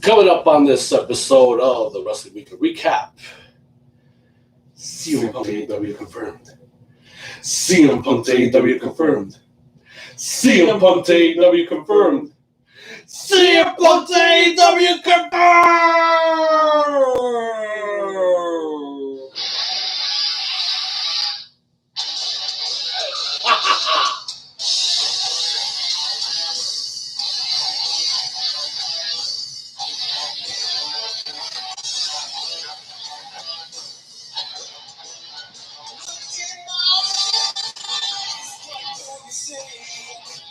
Coming up on this episode of the Wrestling Weekly Recap, CM Punk to AEW confirmed. CM Punk to AEW confirmed. CM Punk to AEW confirmed. CM Punk to AEW confirmed.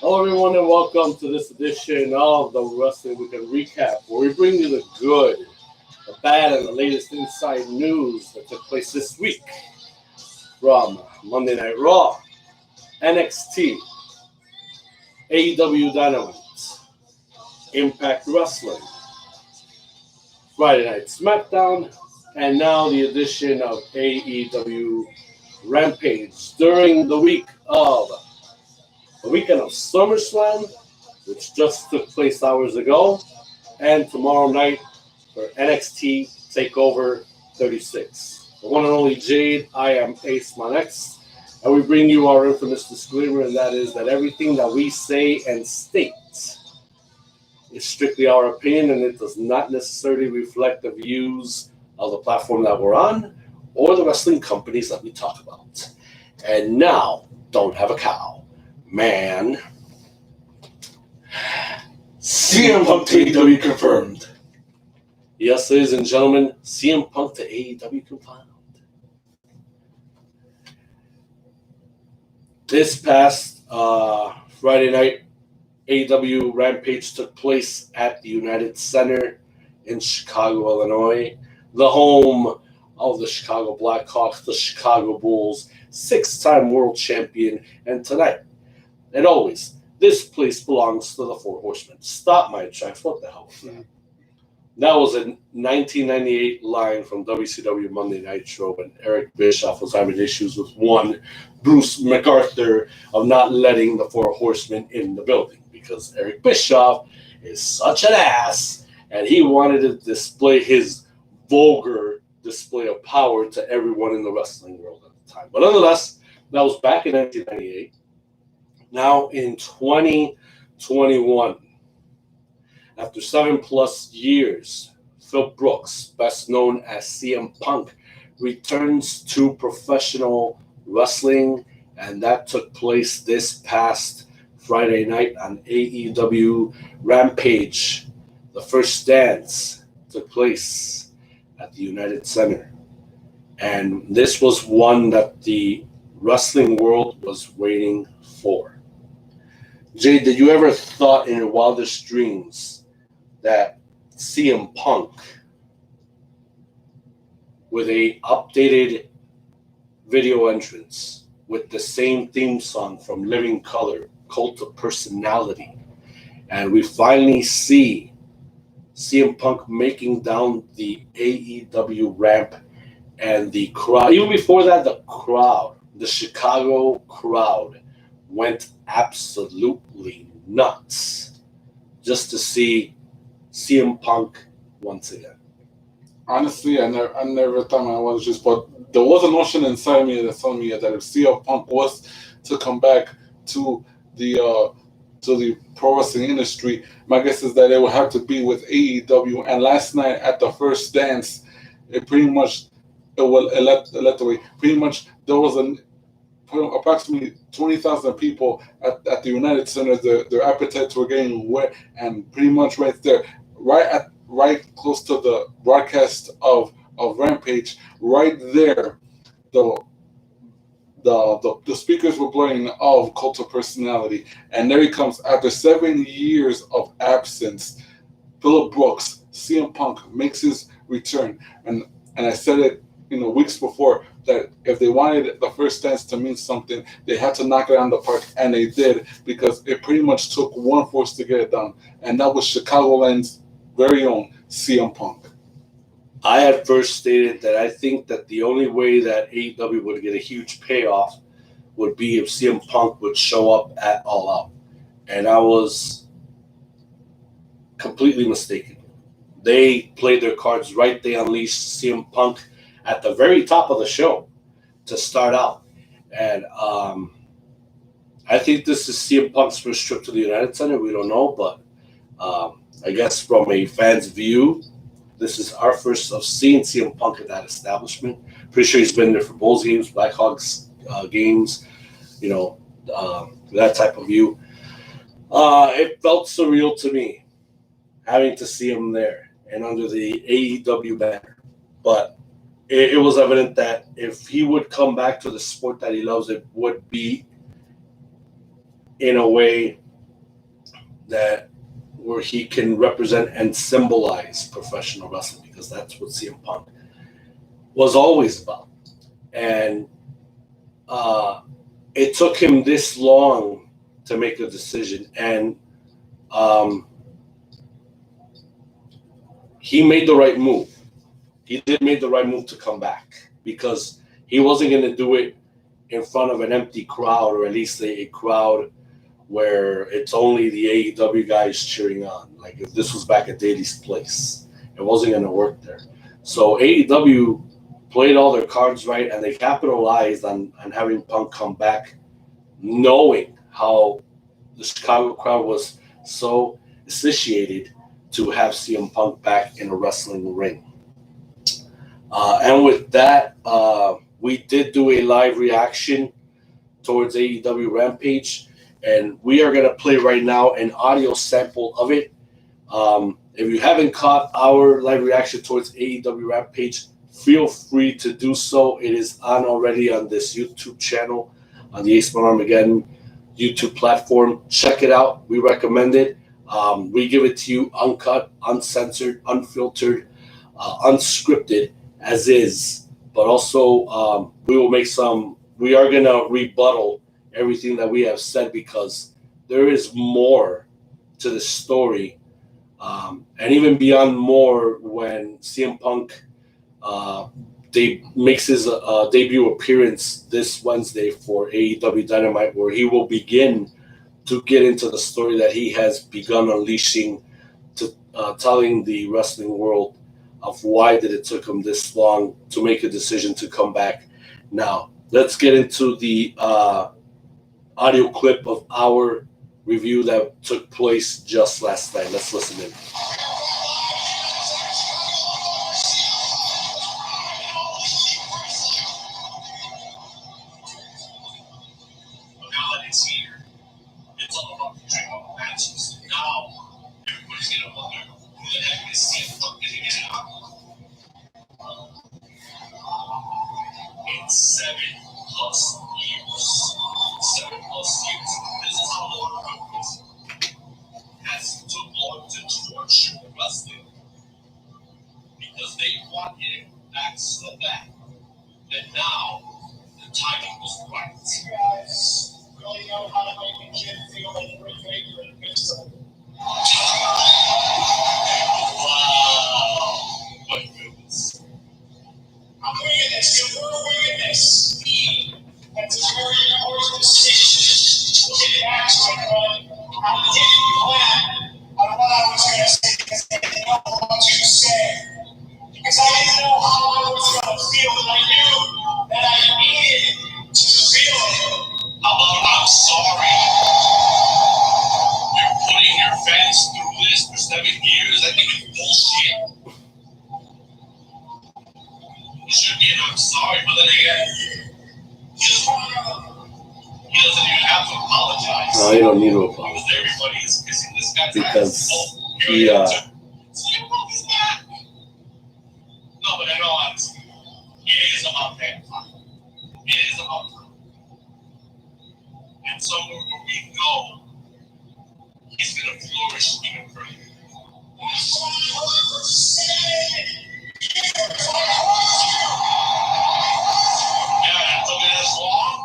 Hello, everyone, and welcome to this edition of the Wrestling Weekend Recap, where we bring you the good, the bad, and the latest inside news that took place this week from Monday Night Raw, NXT, AEW Dynamite, Impact Wrestling, Friday Night SmackDown, and now the edition of AEW Rampage during the weekend of SummerSlam, which just took place hours ago, and tomorrow night for NXT TakeOver 36. The one and only Jade, I am Ace Monex, and we bring you our infamous disclaimer, and that is that everything that we say and state is strictly our opinion, and it does not necessarily reflect the views of the platform that we're on or the wrestling companies that we talk about. And now, don't have a cow. Man, CM Punk to AEW confirmed. Yes, ladies and gentlemen, CM Punk to AEW confirmed. This past Friday night, AEW Rampage took place at the United Center in Chicago, Illinois, the home of the Chicago Blackhawks, the Chicago Bulls, six-time world champion, and tonight, and always, this place belongs to the Four Horsemen. Stop my tracks. What the hell was that? That was a 1998 line from WCW Monday Nitro when Eric Bischoff was having issues with one Bruce MacArthur of not letting the Four Horsemen in the building because Eric Bischoff is such an ass and he wanted to display his vulgar display of power to everyone in the wrestling world at the time. But nonetheless, that was back in 1998. Now in 2021, after 7+ years, Phil Brooks, best known as CM Punk, returns to professional wrestling, and that took place this past Friday night on AEW Rampage. The first dance took place at the United Center, and this was one that the wrestling world was waiting for. Jade, did you ever thought in your wildest dreams that CM Punk, with a updated video entrance with the same theme song from Living Color, Cult of Personality, and we finally see CM Punk making down the AEW ramp and the crowd, even before that, the Chicago crowd went absolutely nuts just to see CM Punk once again. Honestly, I never thought I was just, but there was a notion inside me that told me that if CM Punk was to come back to the pro wrestling industry, my guess is that it would have to be with AEW. And last night at the first dance, it led the way. Pretty much there was approximately 20,000 people at the United Center. Their appetites were getting wet, and pretty much right there, right close to the broadcast of Rampage, right there, the speakers were playing of Cult of Personality, and there he comes after 7 years of absence. Phillip Brooks, CM Punk, makes his return, and I said it weeks before that if they wanted the first dance to mean something, they had to knock it out of the park, and they did, because it pretty much took one force to get it done, and that was Chicagoland's very own CM Punk. I had first stated that I think that the only way that AEW would get a huge payoff would be if CM Punk would show up at All Out. And I was completely mistaken. They played their cards right. They unleashed CM Punk at the very top of the show to start out. And I think this is CM Punk's first trip to the United Center. We don't know, but I guess from a fan's view, this is our first of seeing CM Punk at that establishment. Pretty sure he's been there for Bulls games, Blackhawks games, that type of view. It felt surreal to me having to see him there and under the AEW banner. But it was evident that if he would come back to the sport that he loves, it would be in a way that where he can represent and symbolize professional wrestling, because that's what CM Punk was always about. And it took him this long to make a decision. And he made the right move. He did make the right move to come back, because he wasn't going to do it in front of an empty crowd, or at least a crowd where it's only the AEW guys cheering on. Like if this was back at Daily's Place, it wasn't going to work there. So AEW played all their cards right, and they capitalized on having Punk come back, knowing how the Chicago crowd was so satiated to have CM Punk back in a wrestling ring. And with that, we did do a live reaction towards AEW Rampage, and we are going to play right now an audio sample of it. If you haven't caught our live reaction towards AEW Rampage, feel free to do so. It is on already on this YouTube channel, on the Ace Man Armageddon YouTube platform. Check it out. We recommend it. We give it to you uncut, uncensored, unfiltered, unscripted, as is. But also, we are going to rebuttal everything that we have said, because there is more to the story. And even beyond more, when CM Punk makes his debut appearance this Wednesday for AEW Dynamite, where he will begin to get into the story that he has begun unleashing, to telling the wrestling world of why did it took him this long to make a decision to come back. Now, let's get into the audio clip of our review that took place just last night. Let's listen in. No, you don't need to apologize, because he No, but in all honesty, it is about that time. It is about time. And somewhere where we go, he's going to flourish even further. Yeah, it took me this long.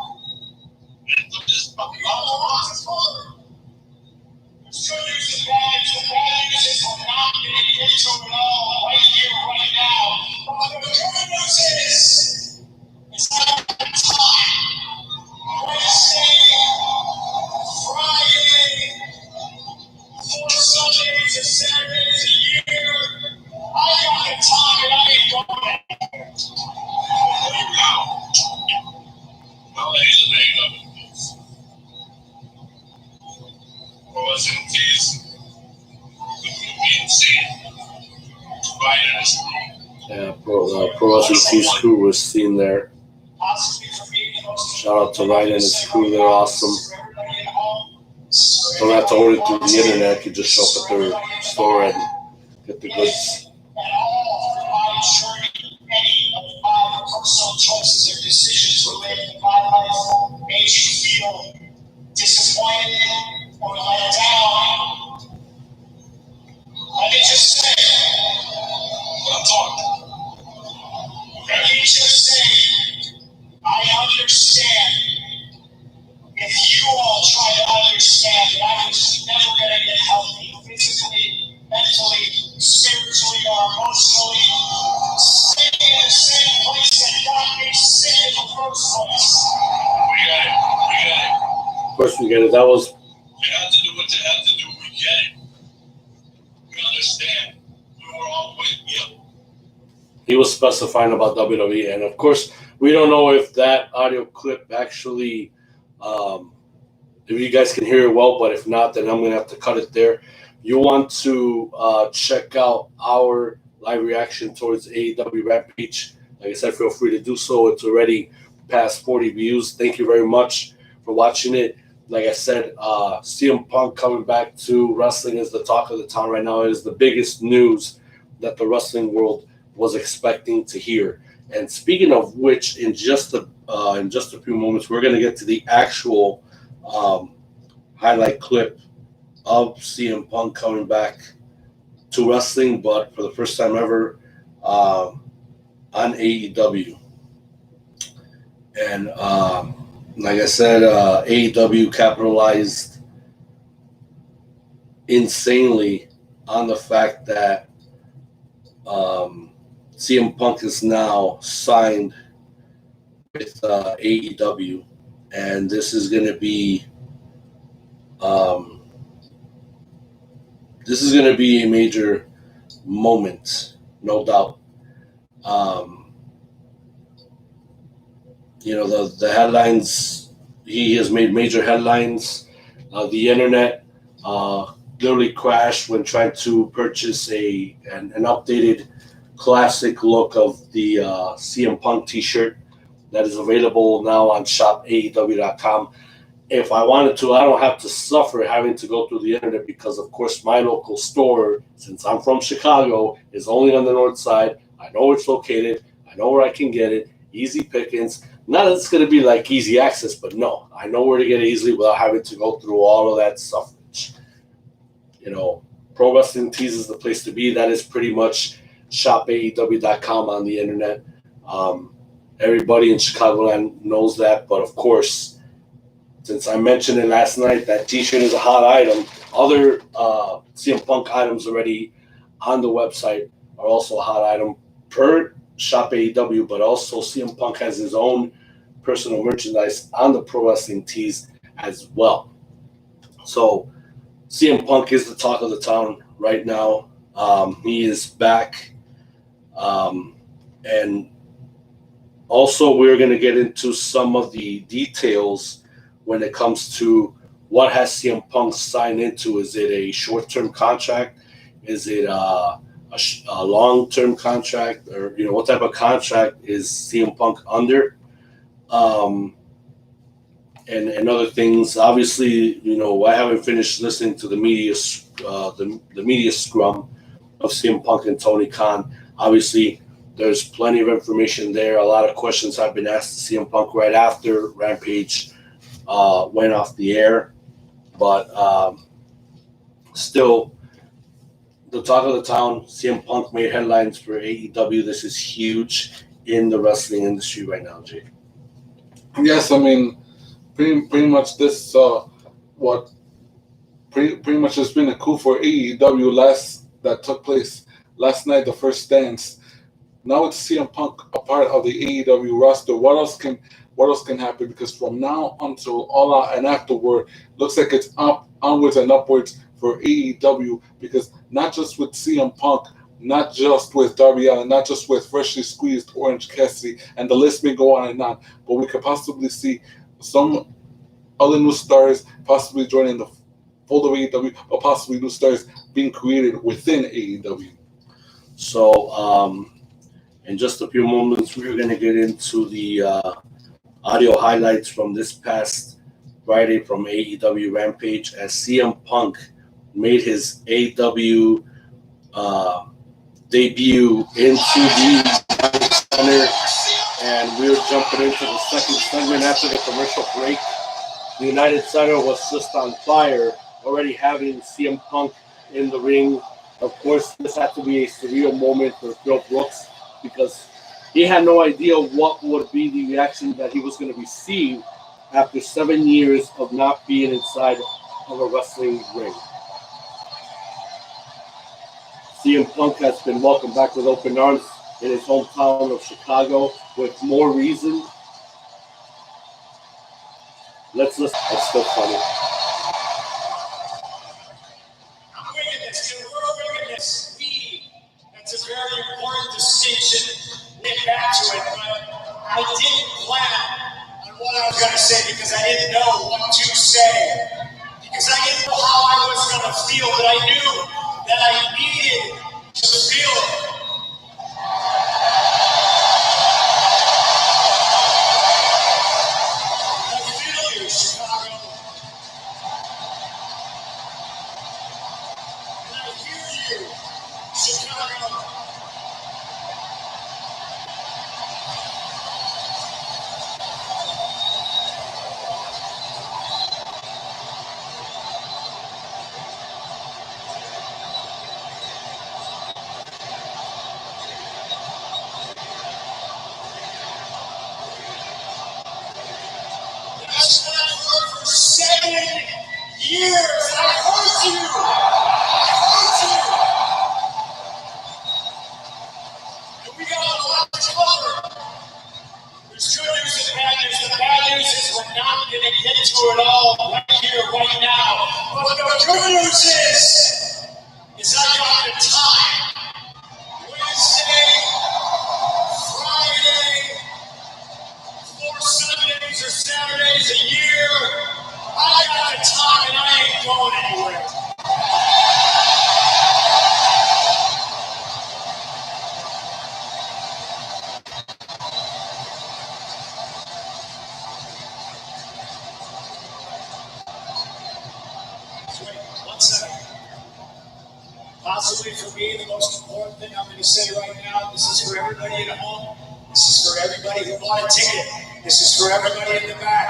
It took this fucking long. Yeah, Pro Wrestling Tees crew was seen there. Shout out to Ryan and his crew. They're awesome. Don't have to order through the internet. You just show up at their store and get the goods. Personal choices or decisions related to my life made you feel disappointed or let down. Let me just say, I'm talking. Let me just say, I understand. If you all try to understand that I was never going to get healthy, physically, mentally, spiritually, or emotionally, staying in the same place that got me sick in the first place. We got it. Of course, we get it. That was. You have to do what you have to do. We get it. We understand. We were all with you. He was specifying about WWE, and of course, we don't know if that audio clip actually. If you guys can hear it well, but if not, then I'm going to have to cut it there. You want to check out our live reaction towards AEW Rampage. Like I said, feel free to do so. It's already past 40 views. Thank you very much for watching it. Like I said, CM Punk coming back to wrestling is the talk of the town right now. It is the biggest news that the wrestling world was expecting to hear. And speaking of which, in just a few moments, we're going to get to the actual highlight clip of CM Punk coming back to wrestling, but for the first time ever on AEW. And like I said, AEW capitalized insanely on the fact that CM Punk is now signed with AEW, and this is going to be a major moment, no doubt. The headlines. He has made major headlines. The internet literally crashed when trying to purchase an updated classic look of the CM Punk T-shirt that is available now on shopaew.com. If I wanted to, I don't have to suffer having to go through the internet because, of course, my local store, since I'm from Chicago, is only on the north side. I know where it's located. I know where I can get it. Easy pickings. Not that it's going to be like easy access, but no, I know where to get it easily without having to go through all of that stuff. Pro Wrestling Tees is the place to be. That is pretty much shopaew.com on the internet. Everybody in Chicagoland knows that, but of course, since I mentioned it last night, that T-shirt is a hot item. Other CM Punk items already on the website are also a hot item per Shop AEW, but also CM Punk has his own personal merchandise on the Pro Wrestling Tees as well. So CM Punk is the talk of the town right now. He is back. And also we're going to get into some of the details when it comes to what has CM Punk signed into. Is it a short-term contract? Is it a long-term contract? Or, what type of contract is CM Punk under? And other things. Obviously, I haven't finished listening to the media scrum of CM Punk and Tony Khan. Obviously, there's plenty of information there. A lot of questions have been asked to CM Punk right after Rampage went off the air. But still, the talk of the town, CM Punk made headlines for AEW. This is huge in the wrestling industry right now, Jay. Yes, I mean, pretty much this pretty much has been a coup for AEW that took place last night, the first dance. Now it's CM Punk a part of the AEW roster. What else can happen? Because from now until All Out and afterward, looks like it's onwards and upwards for AEW. Because not just with CM Punk, not just with Darby Allin, not just with freshly squeezed Orange Cassidy, and the list may go on and on. But we could possibly see some other new stars possibly joining the fold of AEW, or possibly new stars being created within AEW. So In just a few moments, we're going to get into the audio highlights from this past Friday from AEW Rampage as CM Punk made his AEW debut into the Center, and we're jumping into the second segment after the commercial break. The United Center was just on fire, already having CM Punk in the ring. Of course, this had to be a surreal moment for Phil Brooks because he had no idea what would be the reaction that he was going to receive after 7 years of not being inside of a wrestling ring. CM Punk has been welcomed back with open arms in his hometown of Chicago with more reason. Let's listen. It's still funny. Wickedness, and we're wickedness. That's a very important distinction. Get back to it, but I didn't plan on what I was going to say because I didn't know what to say. Because I didn't know how I was going to feel, but I knew that I needed to feel it. I feel you, Chicago. And I hear you, Chicago. That's what I've heard for 7 years. I heard you. And we got a lot to cover. There's good news and bad news. The bad news is we're not going to get to it all right here, right now. But the good news is I got the time. Wednesday, Friday, 4 Sundays or Saturdays a year. I got the time and I ain't going anywhere. Wait, 1 second. Possibly for me, the most important thing I'm going to say right now, this is for everybody at home. This is for everybody who bought a ticket. This is for everybody in the back.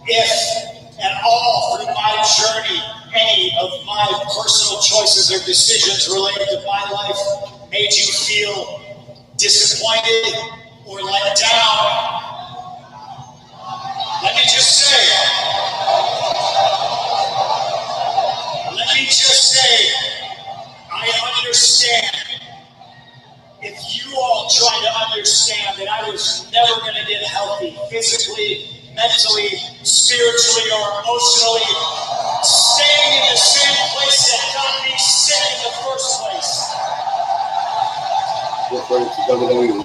If at all through my journey, any of my personal choices or decisions related to my life made you feel disappointed or let down, let me just say, I understand. If you all try to understand that I was never going to get healthy, physically, mentally, spiritually, or emotionally, staying in the same place that got me sick in the first place. Referring to WWE.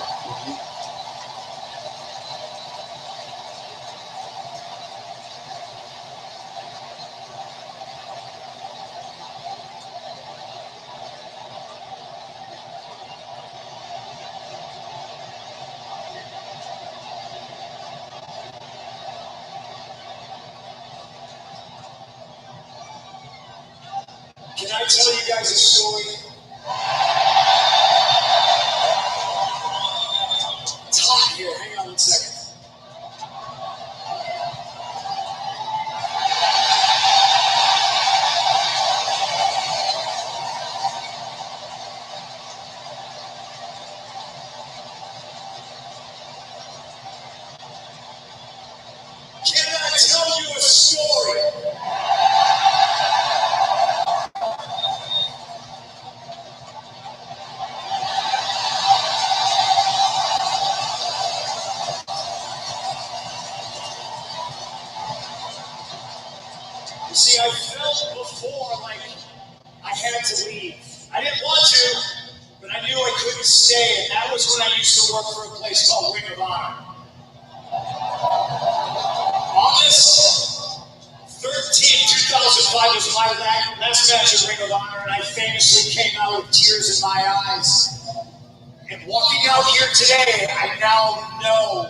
Can I tell you guys a story? It's hot here. Hang on 1 second. Can I tell you a story? You see, I felt before like I had to leave. I didn't want to, but I knew I couldn't stay, and that was when I used to work for a place called Ring of Honor. August 13, 2005 was my last match at Ring of Honor, and I famously came out with tears in my eyes. And walking out here today, I now know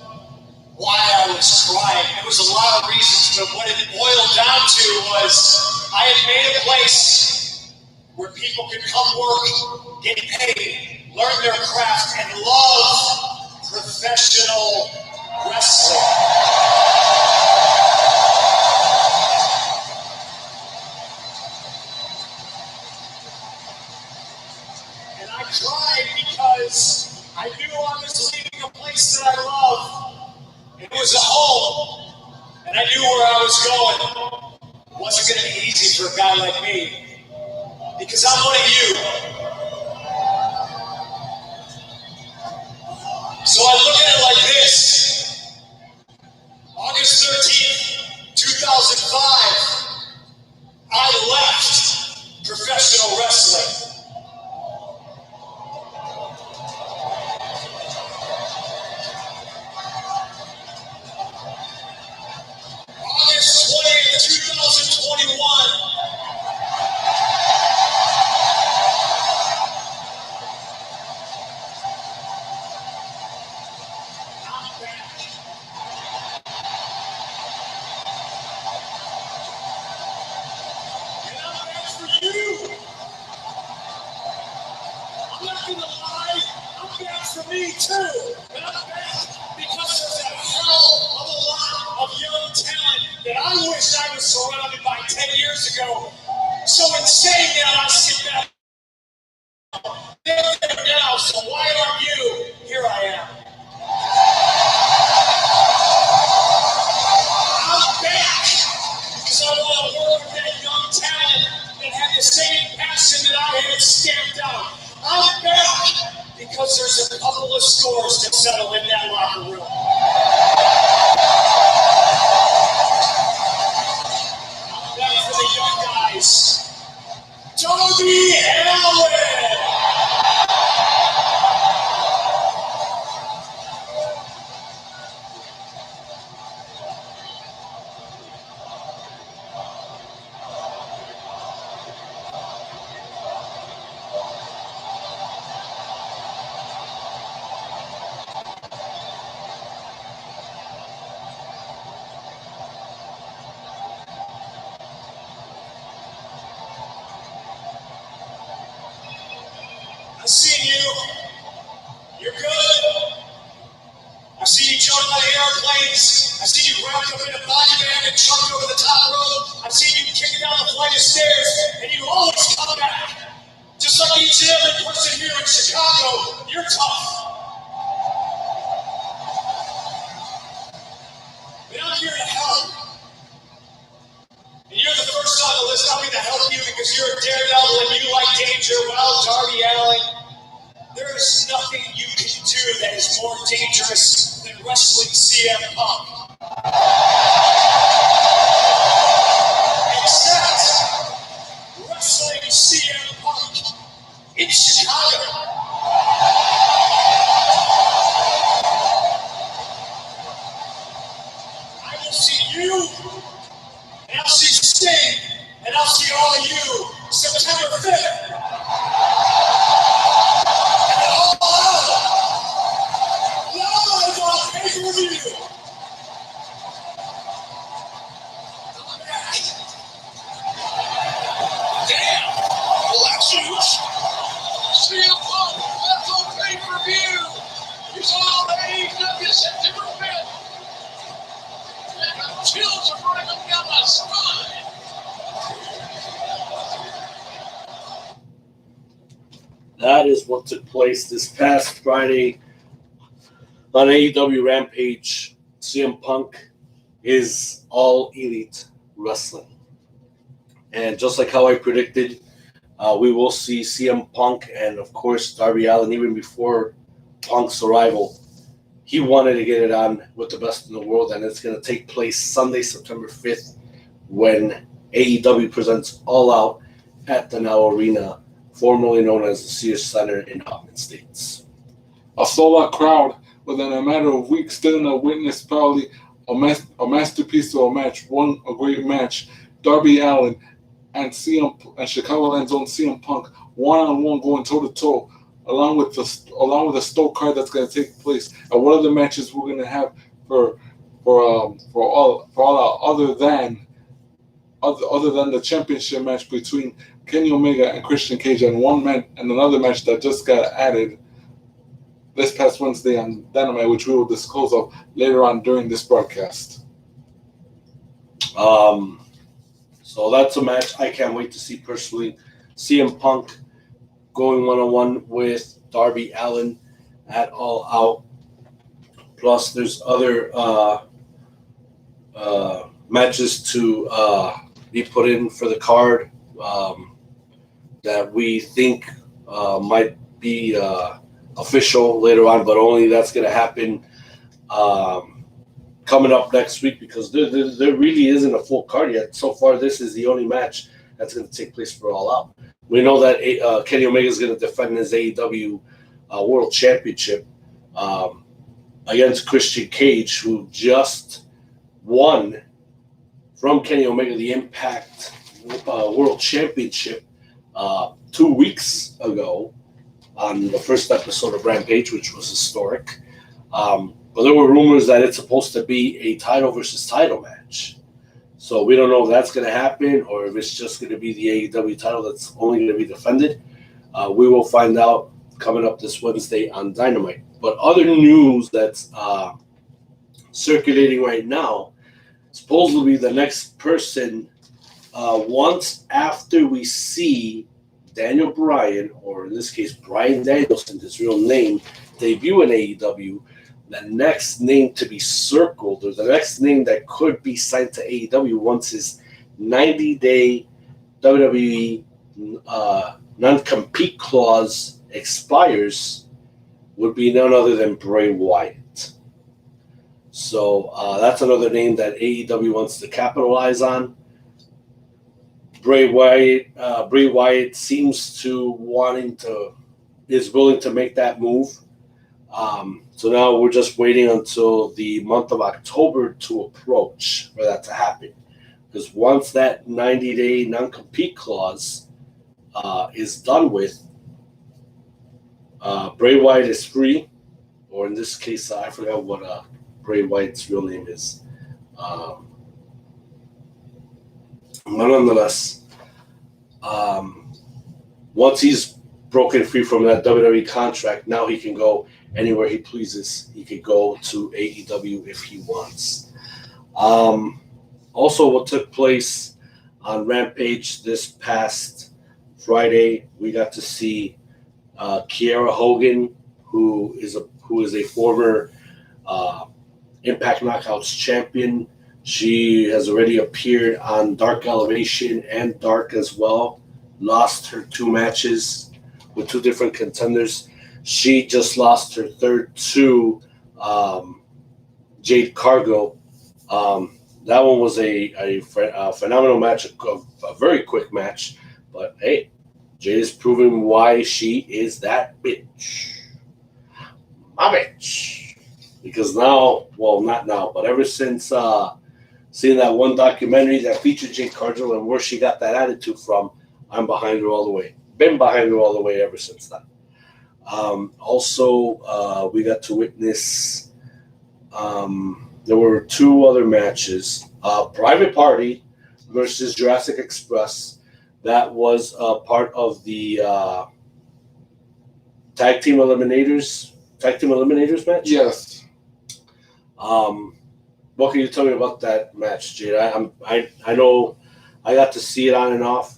why I was crying. There was a lot of reasons, but what it boiled down to was I had made a place where people could come work, get paid, learn their craft, and love professional wrestling. And I cried because I knew I was leaving a place that I love. It was a home, and I knew where I was going. It wasn't going to be easy for a guy like me, because I'm one of you. So I look at it like this. August 13th, 2005, I left professional wrestling. August 20th, 2021. I'm back. And I'm back for you. I'm not gonna lie, I'm back for me too. And I'm back because there's a hell of a lot of young talent that I wish I was surrounded by 10 years ago. So in saying that, I sit back. They're there now, so why aren't you? Here I am. I'm back because I want to work with that young talent that had the same passion that I had stamped out. I'm back because there's a couple of scores to settle in that locker room. I'm back for the young guys. Darby Allin! I've seen you. You're good. I've seen you jump out of airplanes. I've seen you wrapped up in a body bag and chucked over the top rope. I've seen you kick down the flight of stairs, and you always come back. Just like each and every person here in Chicago, you're tough. But I'm here to help. And you're the first on the list. I'm here to help you because you're a daredevil and you like danger. Well, Darby Allin, there is nothing you can do that is more dangerous than wrestling CM Punk. Except wrestling CM Punk in Chicago. I will see you, and I'll see Sting, and I'll see all of you September 5th. Pay-per-view. Damn! Well, that's huge. CM Punk, that's on pay-per-view. He's on AEW September 5th. And chills are running up down my spine. That is what took place this past Friday on AEW Rampage. CM Punk is All Elite Wrestling. And just like how I predicted, we will see CM Punk and, of course, Darby Allin even before Punk's arrival. He wanted to get it on with the best in the world, and it's going to take place Sunday, September 5th, when AEW presents All Out at the Now Arena, formerly known as the Sears Center in Hoffman Estates. A sold-out crowd within a matter of weeks still to witness probably a masterpiece of a match, a great match. Darby Allin and Chicago Land's own CM Punk one-on-one going toe-to-toe along with the Stoke card that's going to take place, and what other matches we're going to have for all other than the championship match between Kenny Omega and Christian Cage, and another match that just got added this past Wednesday on Dynamite, which we will disclose of later on during this broadcast. So that's a match I can't wait to see personally. CM Punk going one-on-one with Darby Allin at All Out. Plus, there's other matches to be put in for the card that we think might be official later on, but only that's going to happen coming up next week, because there really isn't a full card yet. So far, this is the only match that's going to take place for All Out. We know that Kenny Omega is going to defend his AEW World Championship against Christian Cage, who just won from Kenny Omega the Impact World Championship 2 weeks ago on the first episode of Rampage, which was historic. But there were rumors that it's supposed to be a title versus title match. So we don't know if that's going to happen or if it's just going to be the AEW title that's only going to be defended. We will find out coming up this Wednesday on Dynamite. But other news that's circulating right now, supposedly the next person, once after we see Daniel Bryan, or in this case Bryan Danielson, his real name, debut in AEW, the next name to be circled, or the next name that could be signed to AEW once his 90-day WWE non-compete clause expires, would be none other than Bray Wyatt. So that's another name that AEW wants to capitalize on. Bray Wyatt seems to is willing to make that move. So now we're just waiting until the month of October to approach for that to happen. Because once that 90-day non-compete clause is done with, Bray Wyatt is free, or in this case, I forgot what Bray Wyatt's real name is. But nonetheless, once he's broken free from that WWE contract, now he can go anywhere he pleases. He could go to AEW if he wants. Also, what took place on Rampage this past Friday, we got to see Kiera Hogan, who is a former Impact Knockouts champion. She has already appeared on Dark Elevation and Dark as well. Lost her 2 matches with 2 different contenders. She just lost her third to Jade Cargill. That one was a phenomenal match, a very quick match. But hey, Jade is proving why she is that bitch. My bitch. Because now, well, not now, but ever since seeing that one documentary that featured Jade Cargill and where she got that attitude from, I'm behind her all the way. Been behind her all the way ever since then. Also, we got to witness, there were 2 other matches. Private Party versus Jurassic Express. That was part of the Tag Team Eliminators match? Yes. What can you tell me about that match, Jade? I know I got to see it on and off.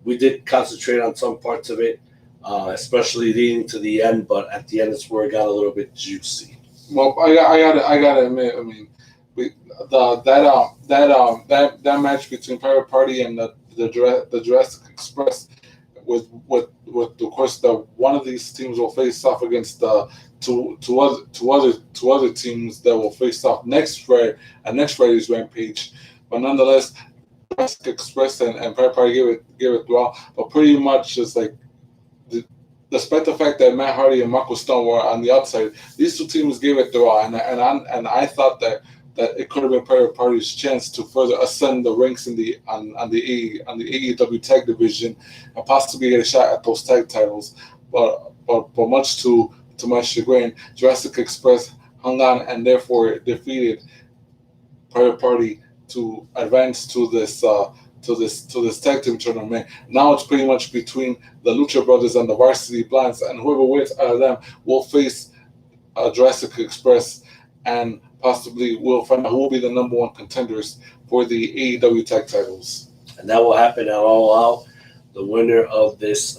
We did concentrate on some parts of it, especially leading to the end, but at the end it's where it got a little bit juicy. Well, I gotta admit, I mean, that match between Private Party and the Jurassic Express, with of course one of these teams will face off against two other teams that will face off next Friday's Rampage, but nonetheless, Jurassic Express and Private Party gave it well, but pretty much just like. Despite the fact that Matt Hardy and Marco Stunt were on the outside, these 2 teams gave it their all, and I thought that it could have been Private Party's chance to further ascend the ranks on the AEW tag division and possibly get a shot at those tag titles. but much to my chagrin, Jurassic Express hung on and therefore defeated Private Party to advance to this tag team tournament. Now it's pretty much between the Lucha Brothers and the Varsity Blondes, and whoever wins out of them will face Jurassic Express, and possibly we'll find out who will be the number one contenders for the AEW tag titles. And that will happen at All Out. The winner of this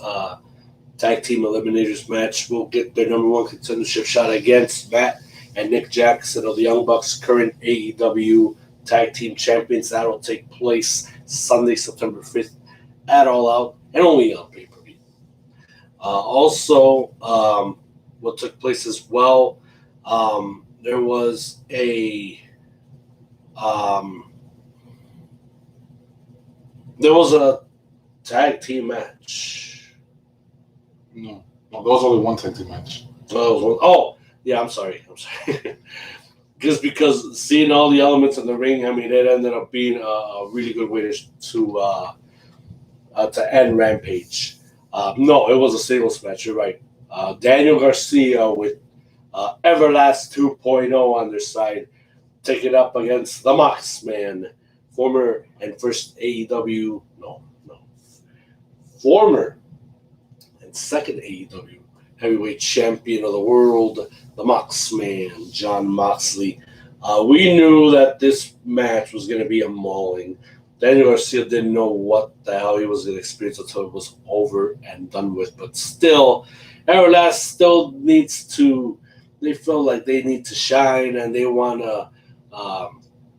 tag team eliminators match will get their number one contendership shot against Matt and Nick Jackson of the Young Bucks, current AEW tag team champions. That will take place Sunday, September 5th at All Out, and only on pay-per-view. Also, what took place as well, there was a tag team match. No, there was only one tag team match. I'm sorry. Just because seeing all the elements in the ring, I mean, it ended up being a really good way to end Rampage. No, it was a singles match. You're right. Daniel Garcia with Everlast 2.0 on their side, taking up against the Moxman, former and second AEW heavyweight champion of the world, the Moxman, Jon Moxley. We knew that this match was going to be a mauling. Daniel Garcia didn't know what the hell he was going to experience until it was over and done with. But still, Everlast still needs to, they feel like they need to shine, and they want to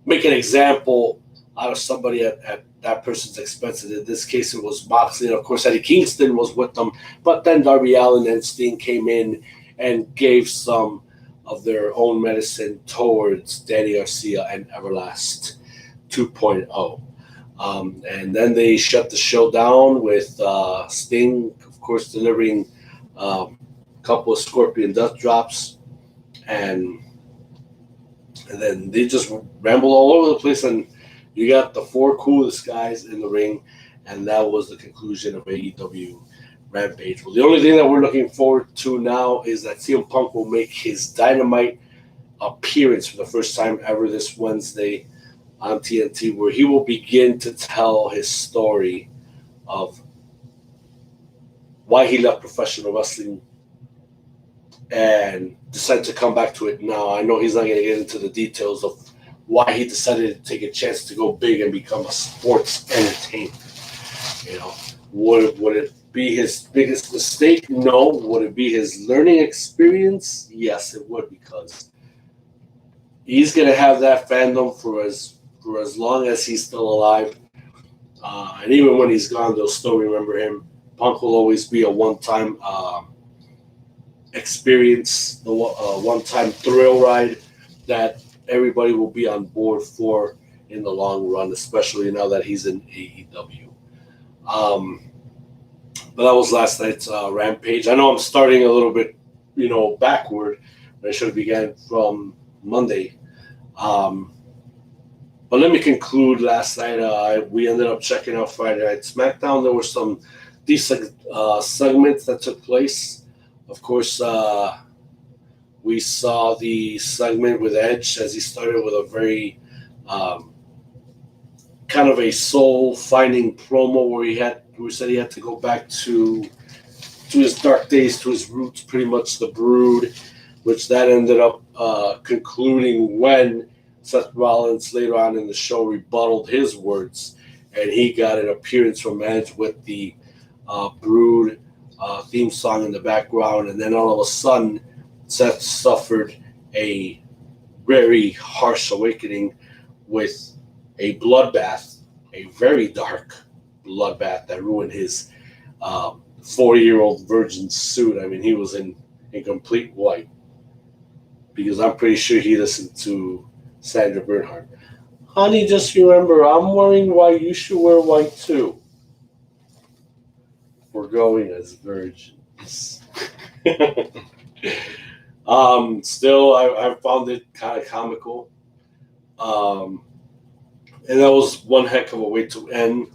make an example out of somebody at that person's expense. And in this case, it was Moxley. And of course, Eddie Kingston was with them. But then Darby Allin and Sting came in and gave some of their own medicine towards Danny Garcia and Everlast 2.0. And then they shut the show down with Sting, of course, delivering a couple of Scorpion Death Drops. And then they just rambled all over the place. And you got the four coolest guys in the ring. And that was the conclusion of AEW Rampage. Well, the only thing that we're looking forward to now is that CM Punk will make his Dynamite appearance for the first time ever this Wednesday on TNT, where he will begin to tell his story of why he left professional wrestling and decided to come back to it now. I know he's not going to get into the details of why he decided to take a chance to go big and become a sports entertainer. You know, would it be his biggest mistake? No. Would it be his learning experience? Yes, it would, because he's going to have that fandom for as long as he's still alive. And even when he's gone, they'll still remember him. Punk will always be a one-time experience, the one-time thrill ride that everybody will be on board for in the long run, especially now that he's in AEW. But that was last night's Rampage. I know I'm starting a little bit, backward, but I should have began from Monday. But let me conclude last night. We ended up checking out Friday Night SmackDown. There were some decent segments that took place. Of course, we saw the segment with Edge as he started with a very kind of a soul-finding promo where he said he had to go back to his dark days, to his roots, pretty much the Brood, which that ended up concluding when Seth Rollins later on in the show rebutted his words, and he got an appearance from Edge with the Brood theme song in the background, and then all of a sudden, Seth suffered a very harsh awakening with a bloodbath, a very dark bloodbath that ruined his 40-year-old virgin suit. I mean, he was in complete white, because I'm pretty sure he listened to Sandra Bernhardt. Honey, just remember, I'm wearing white. You should wear white too. We're going as virgins. Still, I found it kind of comical. And that was one heck of a way to end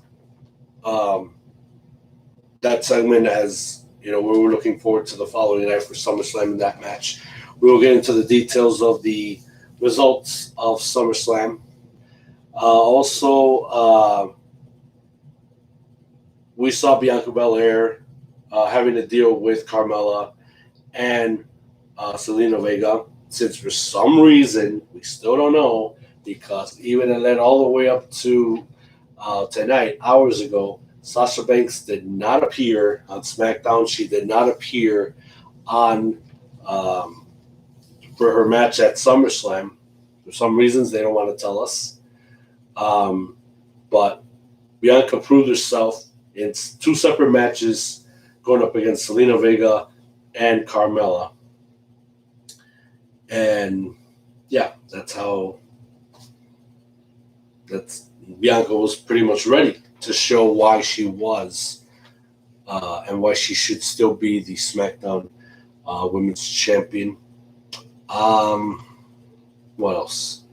that segment, as we're looking forward to the following night for SummerSlam in that match. We will get into the details of the results of SummerSlam. Also, we saw Bianca Belair having to deal with Carmella and Selena Vega, since for some reason, we still don't know, because even it led all the way up to tonight, hours ago, Sasha Banks did not appear on SmackDown. She did not appear on for her match at SummerSlam. For some reasons, they don't want to tell us. But Bianca proved herself in 2 separate matches going up against Selena Vega and Carmella. And yeah, Bianca was pretty much ready to show why she was and why she should still be the SmackDown Women's Champion. What else?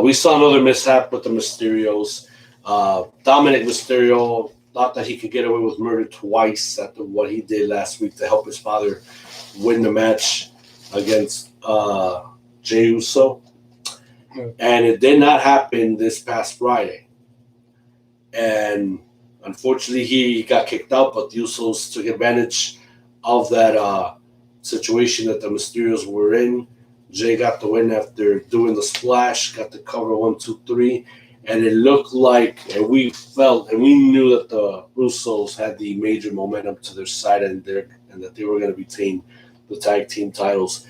We saw another mishap with the Mysterios. Dominic Mysterio thought that he could get away with murder twice after what he did last week to help his father win the match against Jey Uso. And it did not happen this past Friday. And unfortunately, he got kicked out, but the Usos took advantage of that situation that the Mysterios were in. Jey got the win after doing the splash, got the cover 1, 2, 3. And it looked like, and we felt, and we knew that the Usos had the major momentum to their side and that they were going to retain the tag team titles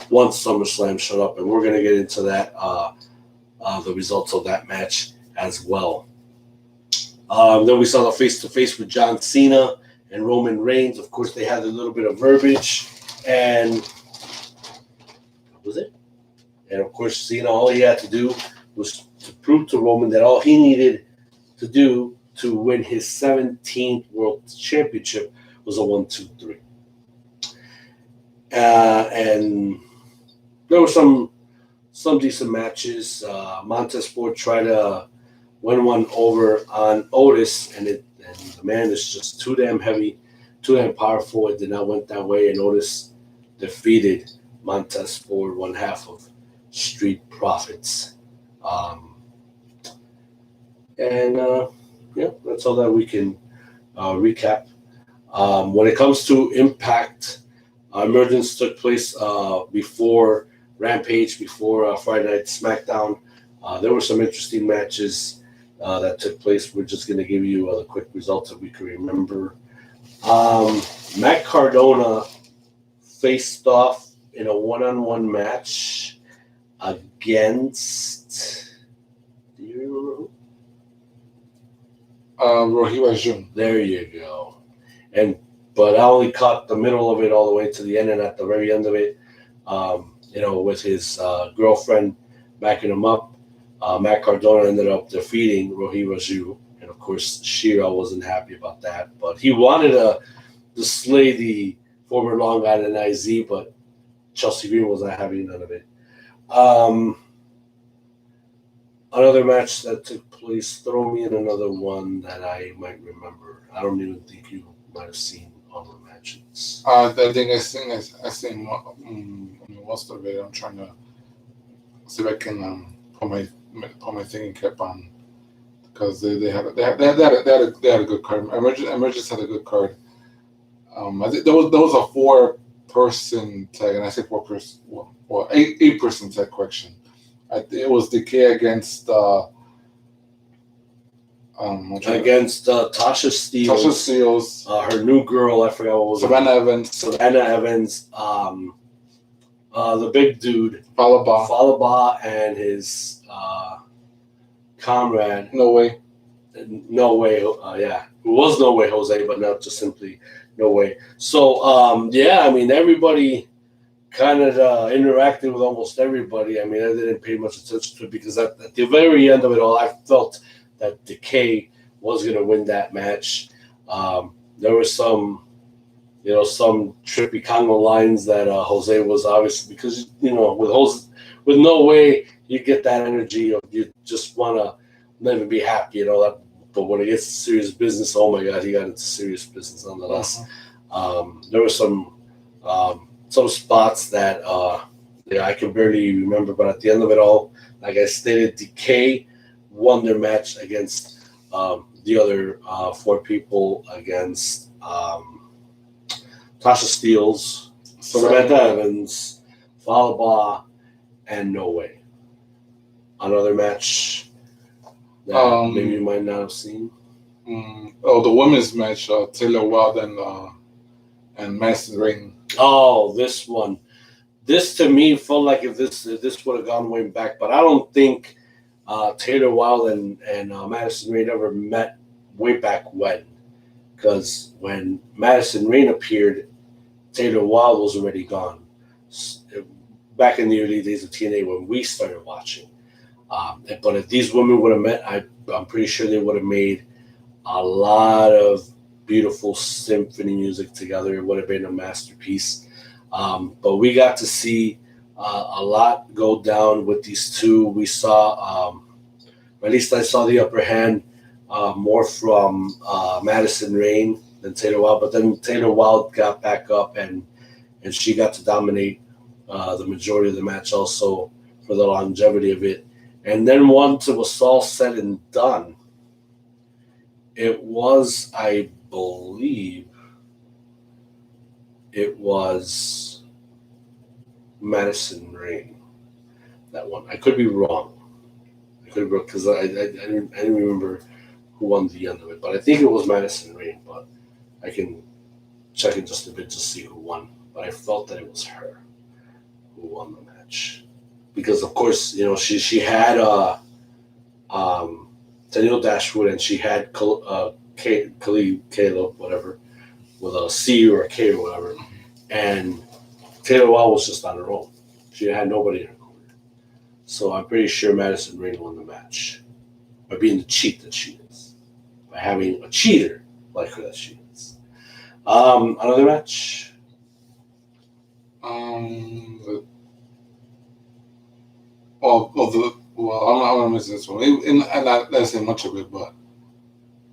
once SummerSlam showed up. And we're going to get into that, the results of that match as well. Then we saw the face-to-face with John Cena and Roman Reigns. Of course, they had a little bit of verbiage. And that was it. And, of course, Cena, all he had to do was to prove to Roman that all he needed to do to win his 17th World Championship was a 1, 2, 3. And there were some decent matches. Montez Ford tried to win one over on Otis, and the man is just too damn heavy, too damn powerful. It did not went that way, and Otis defeated Montez Ford, one half of Street Profits. That's all that we can recap. When it comes to Impact, Emergence took place before Rampage, before Friday Night SmackDown. There were some interesting matches that took place. We're just going to give you the quick results that we can remember. Matt Cardona faced off in a one-on-one match against... Do you remember who? Rohira Jun. There you go. But I only caught the middle of it all the way to the end, and at the very end of it, with his girlfriend backing him up, Matt Cardona ended up defeating Rohira Jun. And of course, Shira wasn't happy about that, but he wanted to slay the former Long Island IZ, but Chelsea Green was not having none of it. Another match that took place, throw me in another one that I might remember. I don't even think you might have seen all the matches. I think I seen most of it. I'm trying to see if I can put my thing and kept on, because they had a good card. Emergence had a good card. I think there was a 4-person tag, and I say 4-person, well 8-person tag, correction. It was Decay against Tasha Steelz. Tasha Steelz. Her new girl, I forgot what was Savannah Evans. Savannah Evans. The big dude. Falaba. And his comrade. No Way. Yeah. It was No Way Jose, but not just simply No Way. So, everybody kind of interacted with almost everybody. I mean, I didn't pay much attention to it because at the very end of it all, I felt that Decay was going to win that match. There was some trippy Congo lines that Jose was obviously, because with No Way, you get that energy of you just want to live and be happy. That but when it gets to serious business, oh my God, he got into serious business nonetheless. There were some spots that I can barely remember, but at the end of it all, like I stated, Decay won their match against the other 4 people, against Tasha Steelz, Samantha Evans, Falaba, and No Way. Another match that maybe you might not have seen. The women's match, Taylor Wilde and Madison Rain. Oh, this one. This to me felt like if this would have gone way back, but I don't think Taylor Wilde and Madison Rain ever met way back when, because when Madison Rain appeared, Taylor Wilde was already gone. Back in the early days of TNA when we started watching. But if these women would have met, I'm pretty sure they would have made a lot of beautiful symphony music together. It would have been a masterpiece. But we got to see a lot go down with these two. We saw, at least I saw the upper hand more from Madison Rain than Taylor Wilde. But then Taylor Wilde got back up and she got to dominate the majority of the match also for the longevity of it. And then once it was all said and done, it was, I believe, it was Madison Rain, that one. I could be wrong. Because I didn't remember who won the end of it. But I think it was Madison Rain. But I can check in just a bit to see who won. But I felt that it was her who won the match. Because, of course, you know, she had Tennille Dashwood and she had Caleb, whatever, with a C or a K or whatever. And Taylor Wilde was just on her own. She had nobody in her corner. So I'm pretty sure Madison Rain won the match by being the cheat that she is. By having a cheater like her that she is. Another match? I'm gonna miss this one. And I'm not saying much of it, but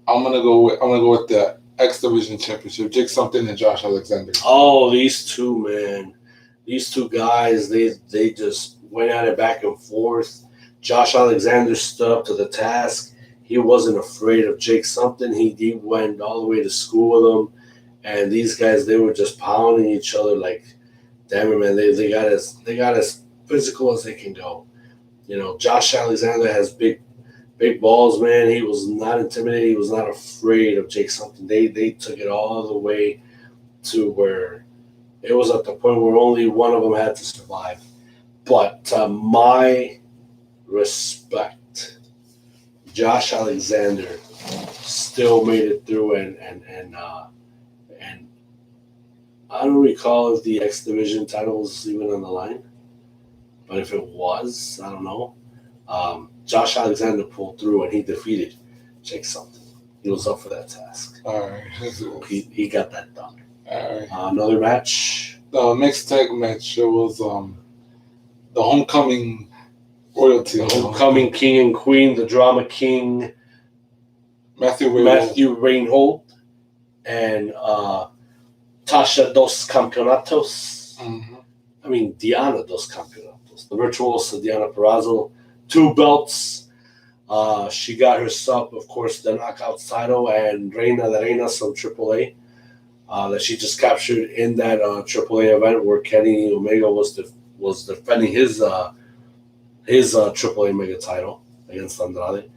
I'm gonna go with the X Division Championship. Jake Something and Josh Alexander. Oh, these two, man. These two guys, they just went at it back and forth. Josh Alexander stood up to the task. He wasn't afraid of Jake Something. He went all the way to school with him. And these guys, they were just pounding each other like, damn it, man, they got as physical as they can go. You know, Josh Alexander has big balls, man. He was not intimidated. He was not afraid of Jake Something. They took it all the way to where it was at the point where only one of them had to survive. But to my respect, Josh Alexander still made it through, and I don't recall if the X Division title was even on the line. But if it was, I don't know. Josh Alexander pulled through and he defeated Jake Something. He was up for that task. All right. He got that done. All right. Another match. The next tag match, it was the Homecoming Royalty. The Homecoming King and Queen, the Drama King, Matthew Reinhold, and Tasha dos Campeonatos. Mm-hmm. I mean, Diana dos Campeonatos. The Virtuosa Diana Purrazzo, 2 belts. She got herself, of course, the Knockouts title and Reina de Reinas from AAA that she just captured in that AAA event where Kenny Omega was defending his AAA Mega title against Andrade.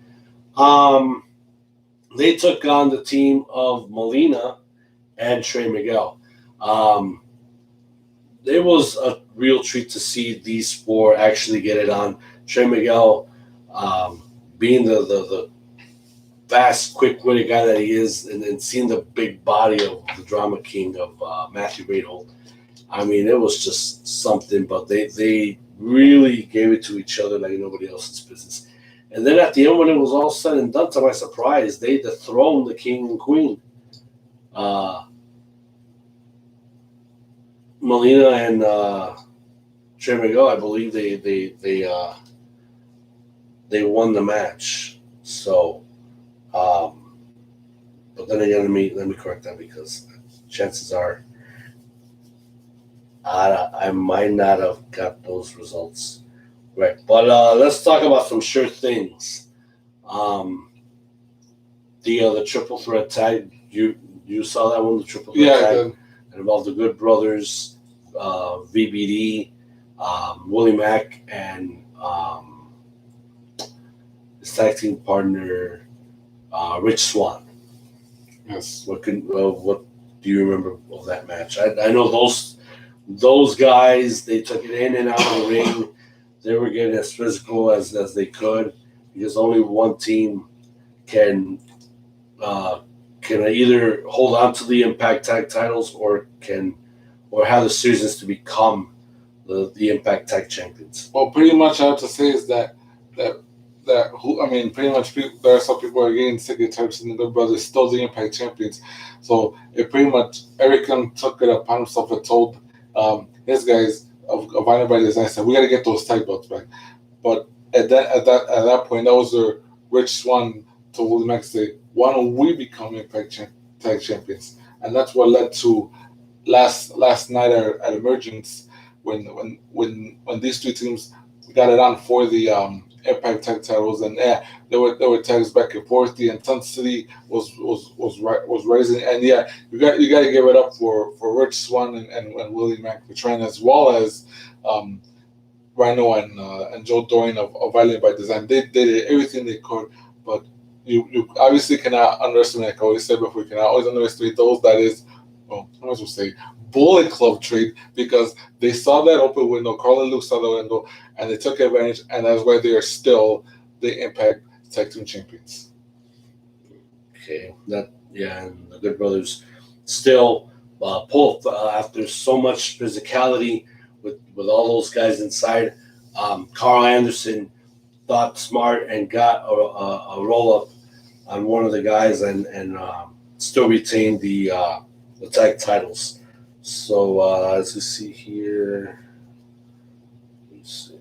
They took on the team of Melina and Trey Miguel. It was a real treat to see these 4 actually get it on. Trey Miguel, being the fast, quick-witted guy that he is, and then seeing the big body of the Drama King of Matthew Reinhold. I mean, it was just something, but they really gave it to each other like nobody else's business. And then at the end, when it was all said and done, to my surprise, they dethroned the King and Queen. Melina and Trey Miguel, I believe they won the match. So But then again, let me correct that because chances are I might not have got those results right. But let's talk about some sure things. The triple threat tag. You saw that one, the triple threat tag. Yeah. It involved the Good Brothers, VBD, Willie Mack, and his tag team partner, Rich Swann. Yes. What do you remember of that match? I know those guys, they took it in and out of the ring. They were getting as physical as they could because only one team can either hold on to the Impact Tag titles or have the seriousness to become the Impact Tag champions. Well, pretty much I have to say is that pretty much there are some people who are getting sick and tired of the Good Brothers still the Impact champions. So it pretty much Eric took it upon himself and told his guys of anybody design said we got to get those tag belts back. But at that point, that was their Rich Swann to Willie Mack say, why don't we become Impact Tag champions? And that's what led to last night at Emergence when these two teams got it on for the Impact Tag titles, and there were tags back and forth. The intensity was rising, and you got to give it up for Rich Swann and Willie Mack for trying, as well as Rhino and Joe Doring of Violent by Design. They did everything they could, but you obviously cannot underestimate. Like I always said before, you cannot always underestimate those that is. Well, I might as well say Bullet Club trade, because they saw that open window. Carl and Luke saw the window, and they took advantage, and that's why they are still the Impact Tag Team Champions. Okay, and the Good Brothers still pull after so much physicality with all those guys inside. Carl Anderson thought smart and got a roll up on one of the guys and still retained the tag titles. So as we see here, let's see.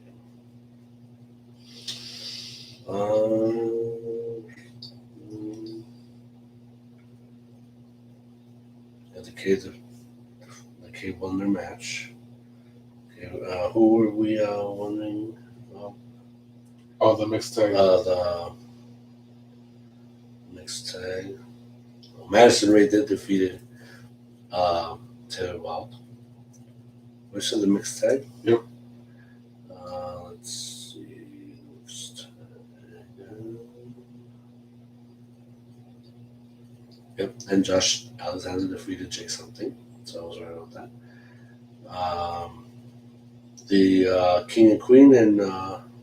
The K won their match. Okay, who were we wondering? The mixed tag. The mixed tag. Madison Ray did defeated Taylor Wilde. Which is the mixed tag? Yep. Let's see. Mixed tag. Yep. And Josh Alexander defeated Jake something. So I was right about that. The King and Queen and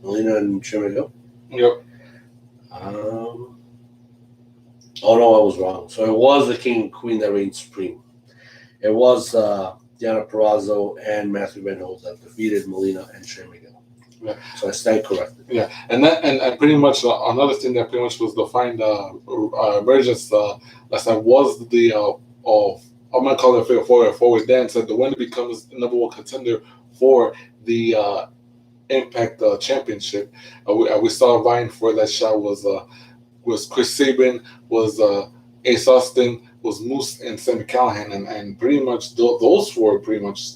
Melina and Trimigo. Yep. Oh no, I was wrong. So it was the King and Queen that reigned supreme. It was Diana Perrazzo and Matthew Van Holt that defeated Melina and Trey Miguel. Yeah. So I stand corrected. Yeah, and pretty much another thing that pretty much was defined emergence last time was the I'm gonna call it a forward dance, that the winner becomes the number one contender for the Impact Championship. We saw vying for that shot was Chris Sabin, was Ace Austin, was Moose, and Sami Callihan, and pretty much those four pretty much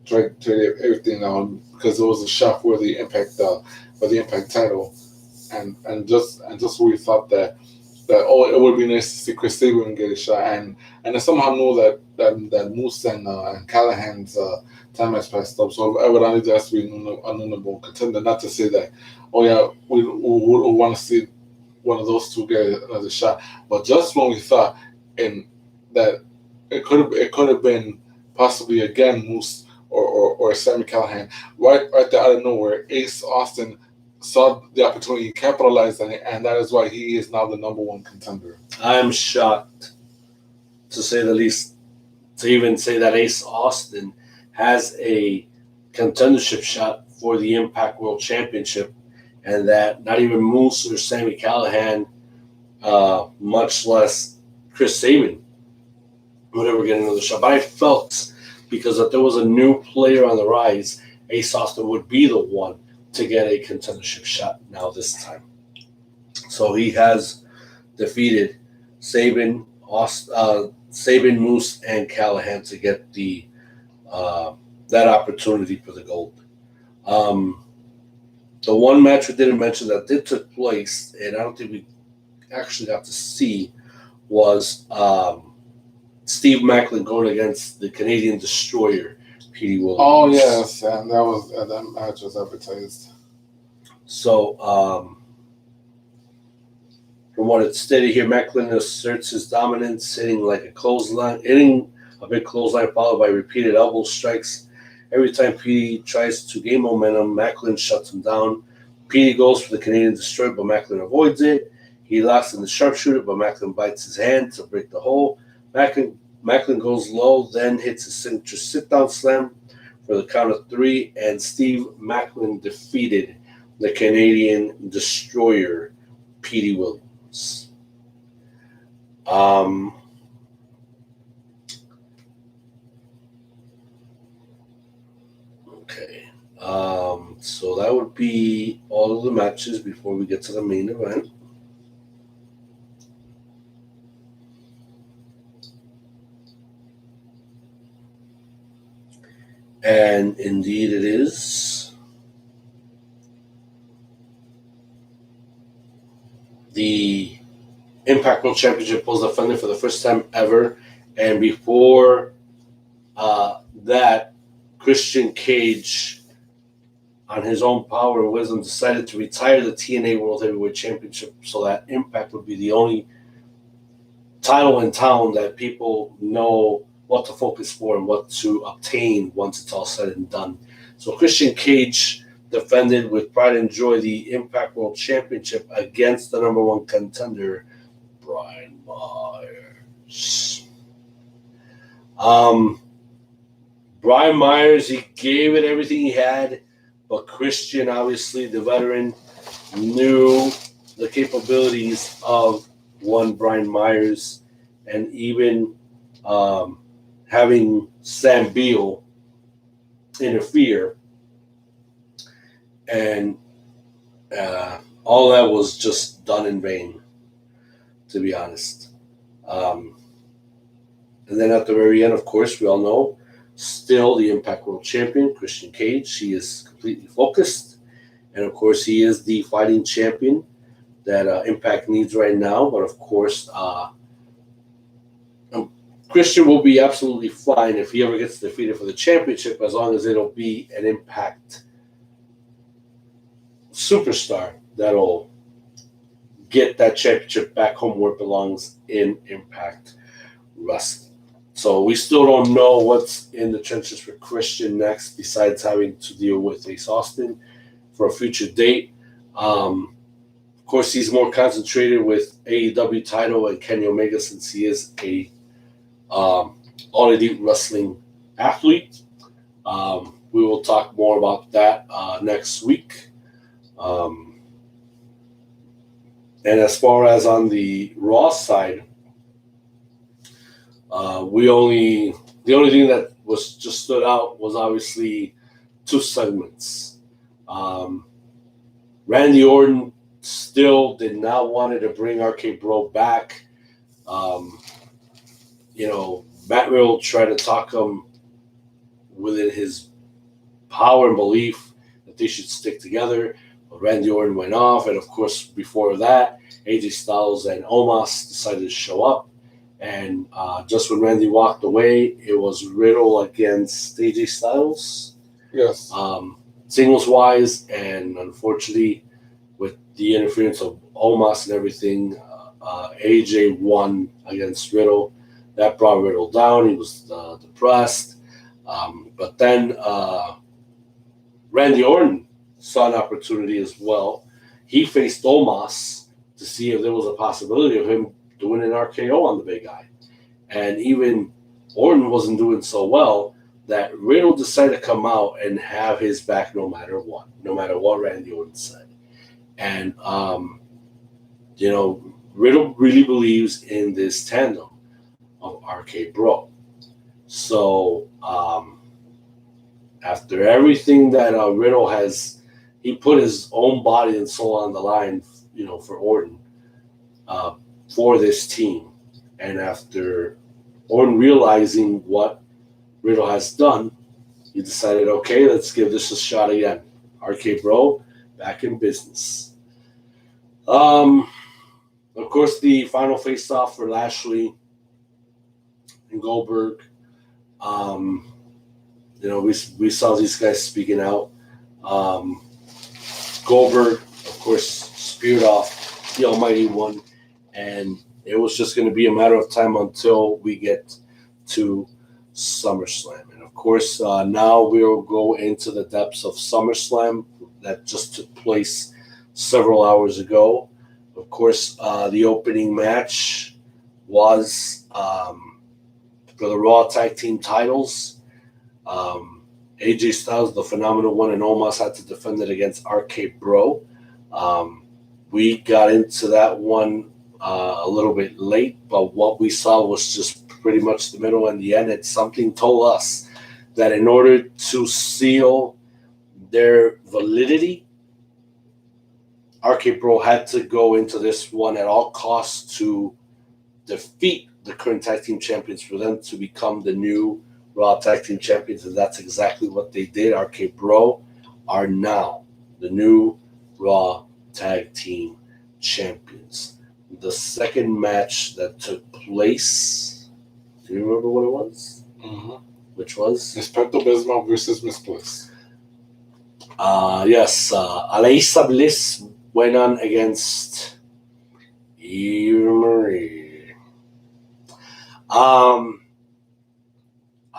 tried everything because it was a shot for the Impact title, and just we thought that it would be nice to see Chris Sabin get a shot, and I somehow know that Moose and Callahan's time has passed up, so I would only just be a number one contender. Not to say that we want to see one of those two get another shot, but just when we thought that it could have been possibly again Moose or Sami Callihan, right there out of nowhere, Ace Austin saw the opportunity, capitalized on it, and that is why he is now the number one contender. I'm shocked, to say the least, to even say that Ace Austin has a contendership shot for the Impact World Championship, and that not even Moose or Sami Callihan, much less Chris Sabin, would ever get another shot. But I felt, because if there was a new player on the rise, Ace Austin would be the one to get a contendership shot now this time. So he has defeated Sabin, Sabin, Moose, and Callahan to get that opportunity for the gold. The one match we didn't mention that did took place, and I don't think we actually got to see, was Steve Maclin going against the Canadian Destroyer, Petey Williams. Oh yes, and that match was advertised. So, from what it stated here, Maclin asserts his dominance, hitting a big clothesline followed by repeated elbow strikes. Every time Petey tries to gain momentum, Maclin shuts him down. Petey goes for the Canadian Destroyer, but Maclin avoids it. He locks in the sharpshooter, but Maclin bites his hand to break the hold. Maclin goes low, then hits his signature sit-down slam for the count of 3, and Steve Maclin defeated the Canadian Destroyer, Petey Williams. Okay. So that would be all of the matches before we get to the main event. And indeed it is. The Impact World Championship was defended for the first time ever. And before that, Christian Cage, on his own power and wisdom, decided to retire the TNA World Heavyweight Championship so that Impact would be the only title in town that people know what to focus for and what to obtain once it's all said and done. So Christian Cage defended with pride and joy the Impact World Championship against the number 1 contender, Brian Myers. Brian Myers, he gave it everything he had, but Christian, obviously the veteran, knew the capabilities of one Brian Myers, and even having Sam Beal interfere, and all that was just done in vain, to be honest. And then at the very end, of course, we all know, still the Impact World Champion, Christian Cage. He is completely focused. And, of course, he is the fighting champion that Impact needs right now. But, of course, Christian will be absolutely fine if he ever gets defeated for the championship, as long as it'll be an Impact superstar that'll get that championship back home where it belongs, in Impact Wrestling. So we still don't know what's in the trenches for Christian next, besides having to deal with Ace Austin for a future date. Of course, he's more concentrated with AEW title and Kenny Omega, since he is a All Elite Wrestling athlete. We will talk more about that next week. And as far as on the Raw side, the only thing that was just stood out was obviously 2 segments. Randy Orton still did not want to bring RK Bro back. Matt Riddle tried to talk him within his power and belief that they should stick together. But Randy Orton went off, and of course, before that, AJ Styles and Omos decided to show up. And just when Randy walked away, it was Riddle against AJ Styles. Yes. Singles-wise, and unfortunately, with the interference of Omos and everything, AJ won against Riddle. That brought Riddle down. He was depressed. But then Randy Orton saw an opportunity as well. He faced Omos to see if there was a possibility of him doing an RKO on the big guy. And even Orton wasn't doing so well that Riddle decided to come out and have his back no matter what Randy Orton said. And, Riddle really believes in this tandem of RK Bro. So, after everything that Riddle has, he put his own body and soul on the line, for Orton. for this team. And after Orton realizing what Riddle has done, he decided, okay, let's give this a shot again. RK Bro, back in business. Of course, the final face-off for Lashley and Goldberg. We saw these guys speaking out. Goldberg, of course, speared off the Almighty One, and it was just going to be a matter of time until we get to SummerSlam. And of course, now we'll go into the depths of SummerSlam that just took place several hours ago. Of course, the opening match was for the Raw Tag Team titles. AJ Styles, the Phenomenal One, and Omos had to defend it against RK Bro. We got into that one a little bit late, but what we saw was just pretty much the middle and the end. And something told us that in order to seal their validity, RK Bro had to go into this one at all costs to defeat the current tag team champions for them to become the new Raw Tag Team Champions, and that's exactly what they did. RK Bro are now the new Raw Tag Team Champions. The second match that took place, do you remember what it was? Mm-hmm. Which was? Especto Bismarck versus Miss Bliss. Yes. Alexa Bliss went on against Eva Marie.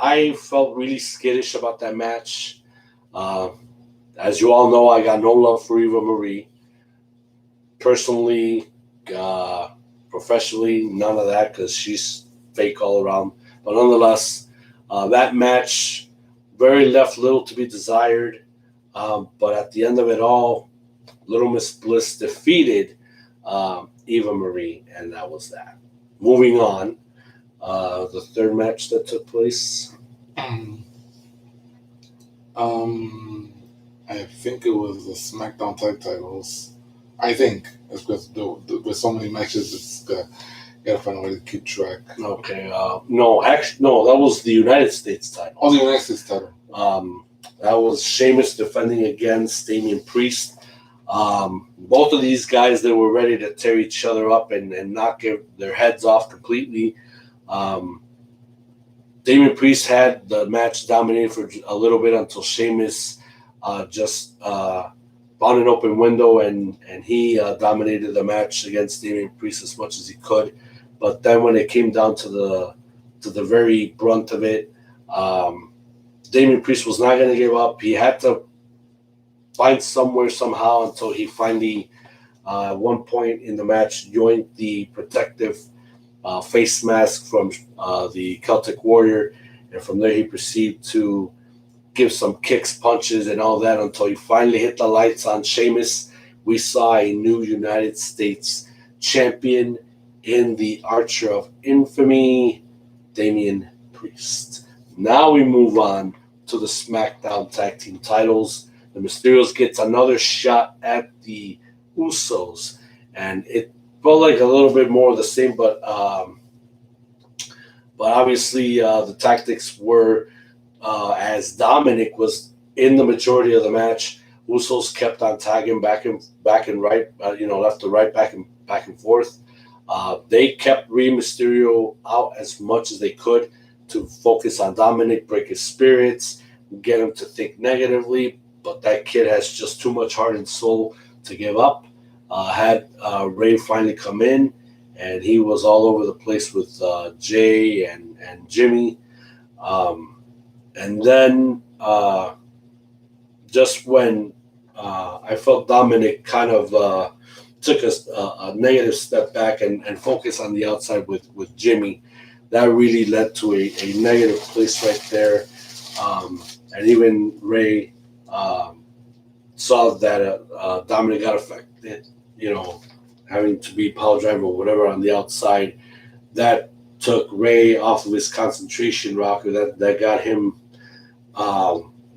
I felt really skittish about that match. As you all know, I got no love for Eva Marie. Personally, professionally, none of that because she's fake all around. But nonetheless, that match very left little to be desired. But at the end of it all, Little Miss Bliss defeated Eva Marie, and that was that. Moving on. The third match that took place. I think it was the SmackDown Tag Titles. I think it's because with so many matches, it's gotta find a way to keep track. Okay. No, that was the United States title. Oh, the United States title. That was Sheamus defending against Damian Priest. Both of these guys, they were ready to tear each other up and knock their heads off completely. Damian Priest had the match dominated for a little bit until Sheamus just found an open window and he dominated the match against Damian Priest as much as he could. But then when it came down to the very brunt of it, Damian Priest was not going to give up. He had to find somewhere somehow until he finally, at one point in the match, joined the protective face mask from the Celtic Warrior, and from there he proceeded to give some kicks, punches, and all that until he finally hit the lights on Sheamus. We saw a new United States champion in the Archer of Infamy, Damian Priest. Now we move on to the SmackDown Tag Team titles. The Mysterios gets another shot at the Usos, and it felt like a little bit more of the same, but obviously the tactics were as Dominic was in the majority of the match. Usos kept on tagging back and right, left to right, back and forth. They kept Rey Mysterio out as much as they could to focus on Dominic, break his spirits, get him to think negatively. But that kid has just too much heart and soul to give up. Had Ray finally come in, and he was all over the place with Jay and Jimmy. And then just when I felt Dominic kind of took a negative step back and focused on the outside with Jimmy, that really led to a negative place right there. And even Ray saw that Dominic got affected, having to be power driver or whatever on the outside. That took Ray off of his concentration rocker. That got him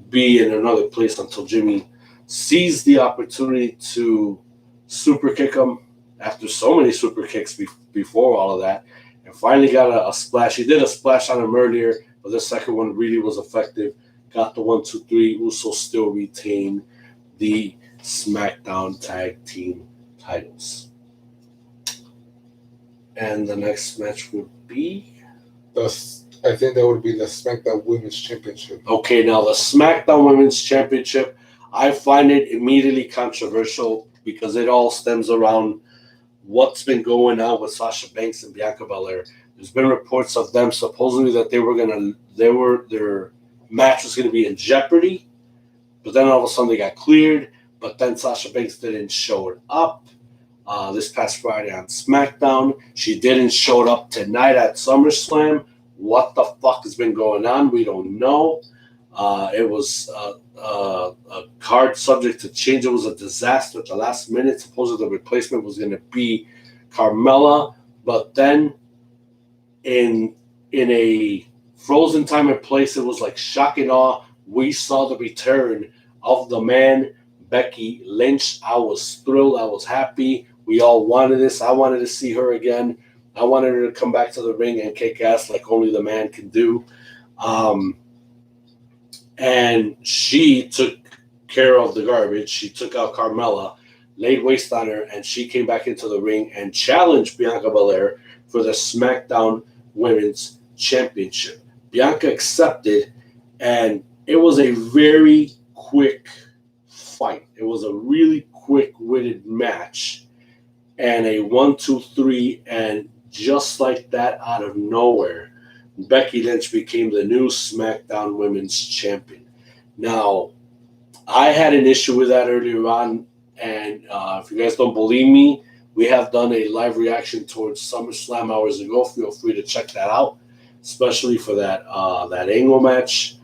be in another place until Jimmy seized the opportunity to super kick him after so many super kicks before all of that, and finally got a splash. He did a splash on him earlier, but the second one really was effective. Got the 1, 2, 3. Usos still retain the SmackDown Tag Team titles. And the next match would be? I think that would be the SmackDown Women's Championship. Okay, now the SmackDown Women's Championship, I find it immediately controversial because it all stems around what's been going on with Sasha Banks and Bianca Belair. There's been reports of them supposedly that their match was going to be in jeopardy, but then all of a sudden they got cleared. But then Sasha Banks didn't show up this past Friday on SmackDown. She didn't show up tonight at SummerSlam. What the fuck has been going on? We don't know. It was a card subject to change. It was a disaster at the last minute. Supposedly the replacement was going to be Carmella, but then in a frozen time and place, it was like shock and awe. We saw the return of the man, Becky Lynch. I was thrilled. I was happy. We all wanted this. I wanted to see her again. I wanted her to come back to the ring and kick ass like only the man can do. And she took care of the garbage. She took out Carmella, laid waste on her, and she came back into the ring and challenged Bianca Belair for the SmackDown Women's Championship. Bianca accepted, and it was a very quick fight. It was a really quick-witted match, and a 1, 2, 3, and just like that, out of nowhere, Becky Lynch became the new SmackDown Women's Champion. Now, I had an issue with that earlier on, and if you guys don't believe me, we have done a live reaction towards SummerSlam hours ago. Feel free to check that out, especially for that Angle match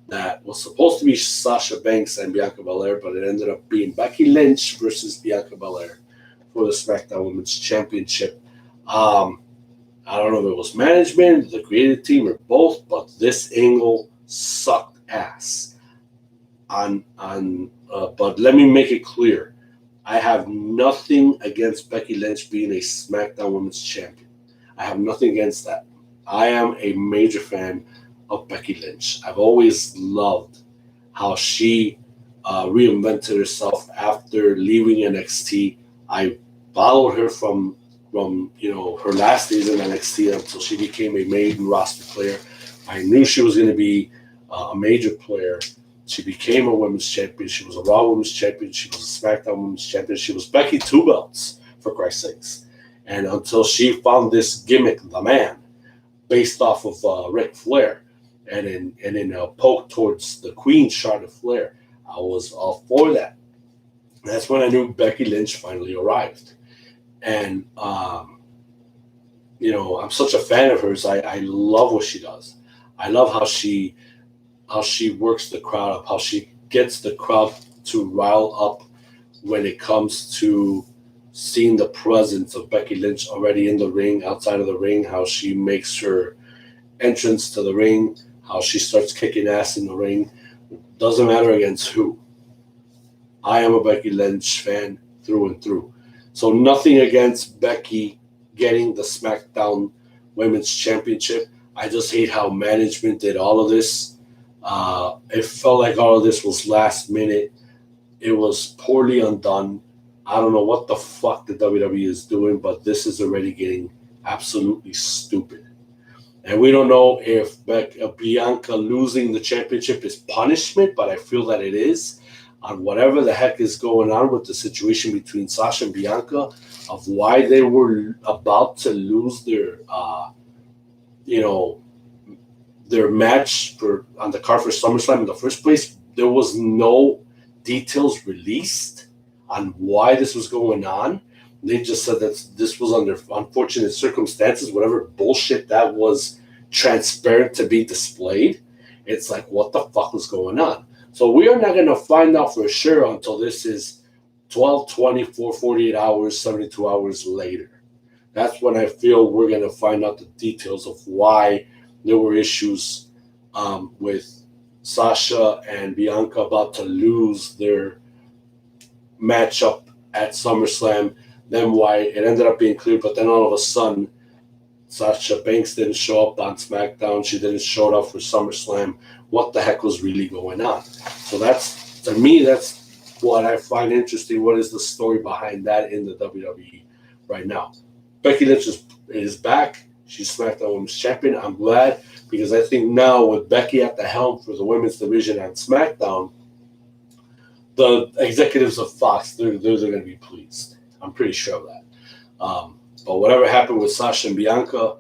that was supposed to be Sasha Banks and Bianca Belair, but it ended up being Becky Lynch versus Bianca Belair for the SmackDown Women's Championship. I don't know if it was management, the creative team, or both, but this angle sucked ass. But let me make it clear. I have nothing against Becky Lynch being a SmackDown Women's Champion. I have nothing against that. I am a major fan of Becky Lynch. I've always loved how she reinvented herself after leaving NXT. I followed her from her last days in NXT until she became a main roster player. I knew she was going to be a major player. She became a women's champion. She was a Raw women's champion. She was a SmackDown women's champion. She was Becky 2 belts, for Christ's sakes. And until she found this gimmick, the man, based off of Ric Flair, and in a poke towards the Queen, Charlotte Flair, I was all for that. That's when I knew Becky Lynch finally arrived. And, I'm such a fan of hers. I love what she does. I love how she works the crowd up, how she gets the crowd to rile up when it comes to seeing the presence of Becky Lynch already in the ring, outside of the ring, how she makes her entrance to the ring, how she starts kicking ass in the ring. Doesn't matter against who. I am a Becky Lynch fan through and through. So nothing against Becky getting the SmackDown Women's Championship. I just hate how management did all of this. It felt like all of this was last minute. It was poorly undone. I don't know what the fuck the WWE is doing, but this is already getting absolutely stupid. And we don't know if Bianca losing the championship is punishment, but I feel that it is. On whatever the heck is going on with the situation between Sasha and Bianca, of why they were about to lose their match on the card for SummerSlam in the first place. There was no details released on why this was going on. They just said that this was under unfortunate circumstances, whatever bullshit that was transparent to be displayed. It's like, what the fuck was going on? So we are not going to find out for sure until this is 12, 24, 48 hours, 72 hours later. That's when I feel we're going to find out the details of why there were issues with Sasha and Bianca about to lose their matchup at SummerSlam. then why it ended up being cleared, but then all of a sudden, Sasha Banks didn't show up on SmackDown. She didn't show up for SummerSlam. What the heck was really going on? So that's, to me, that's what I find interesting. What is the story behind that in the WWE right now? Becky Lynch is back. She's SmackDown Women's Champion. I'm glad, because I think now with Becky at the helm for the women's division on SmackDown, the executives of Fox, they're going to be pleased. I'm pretty sure of that. But whatever happened with Sasha and Bianca,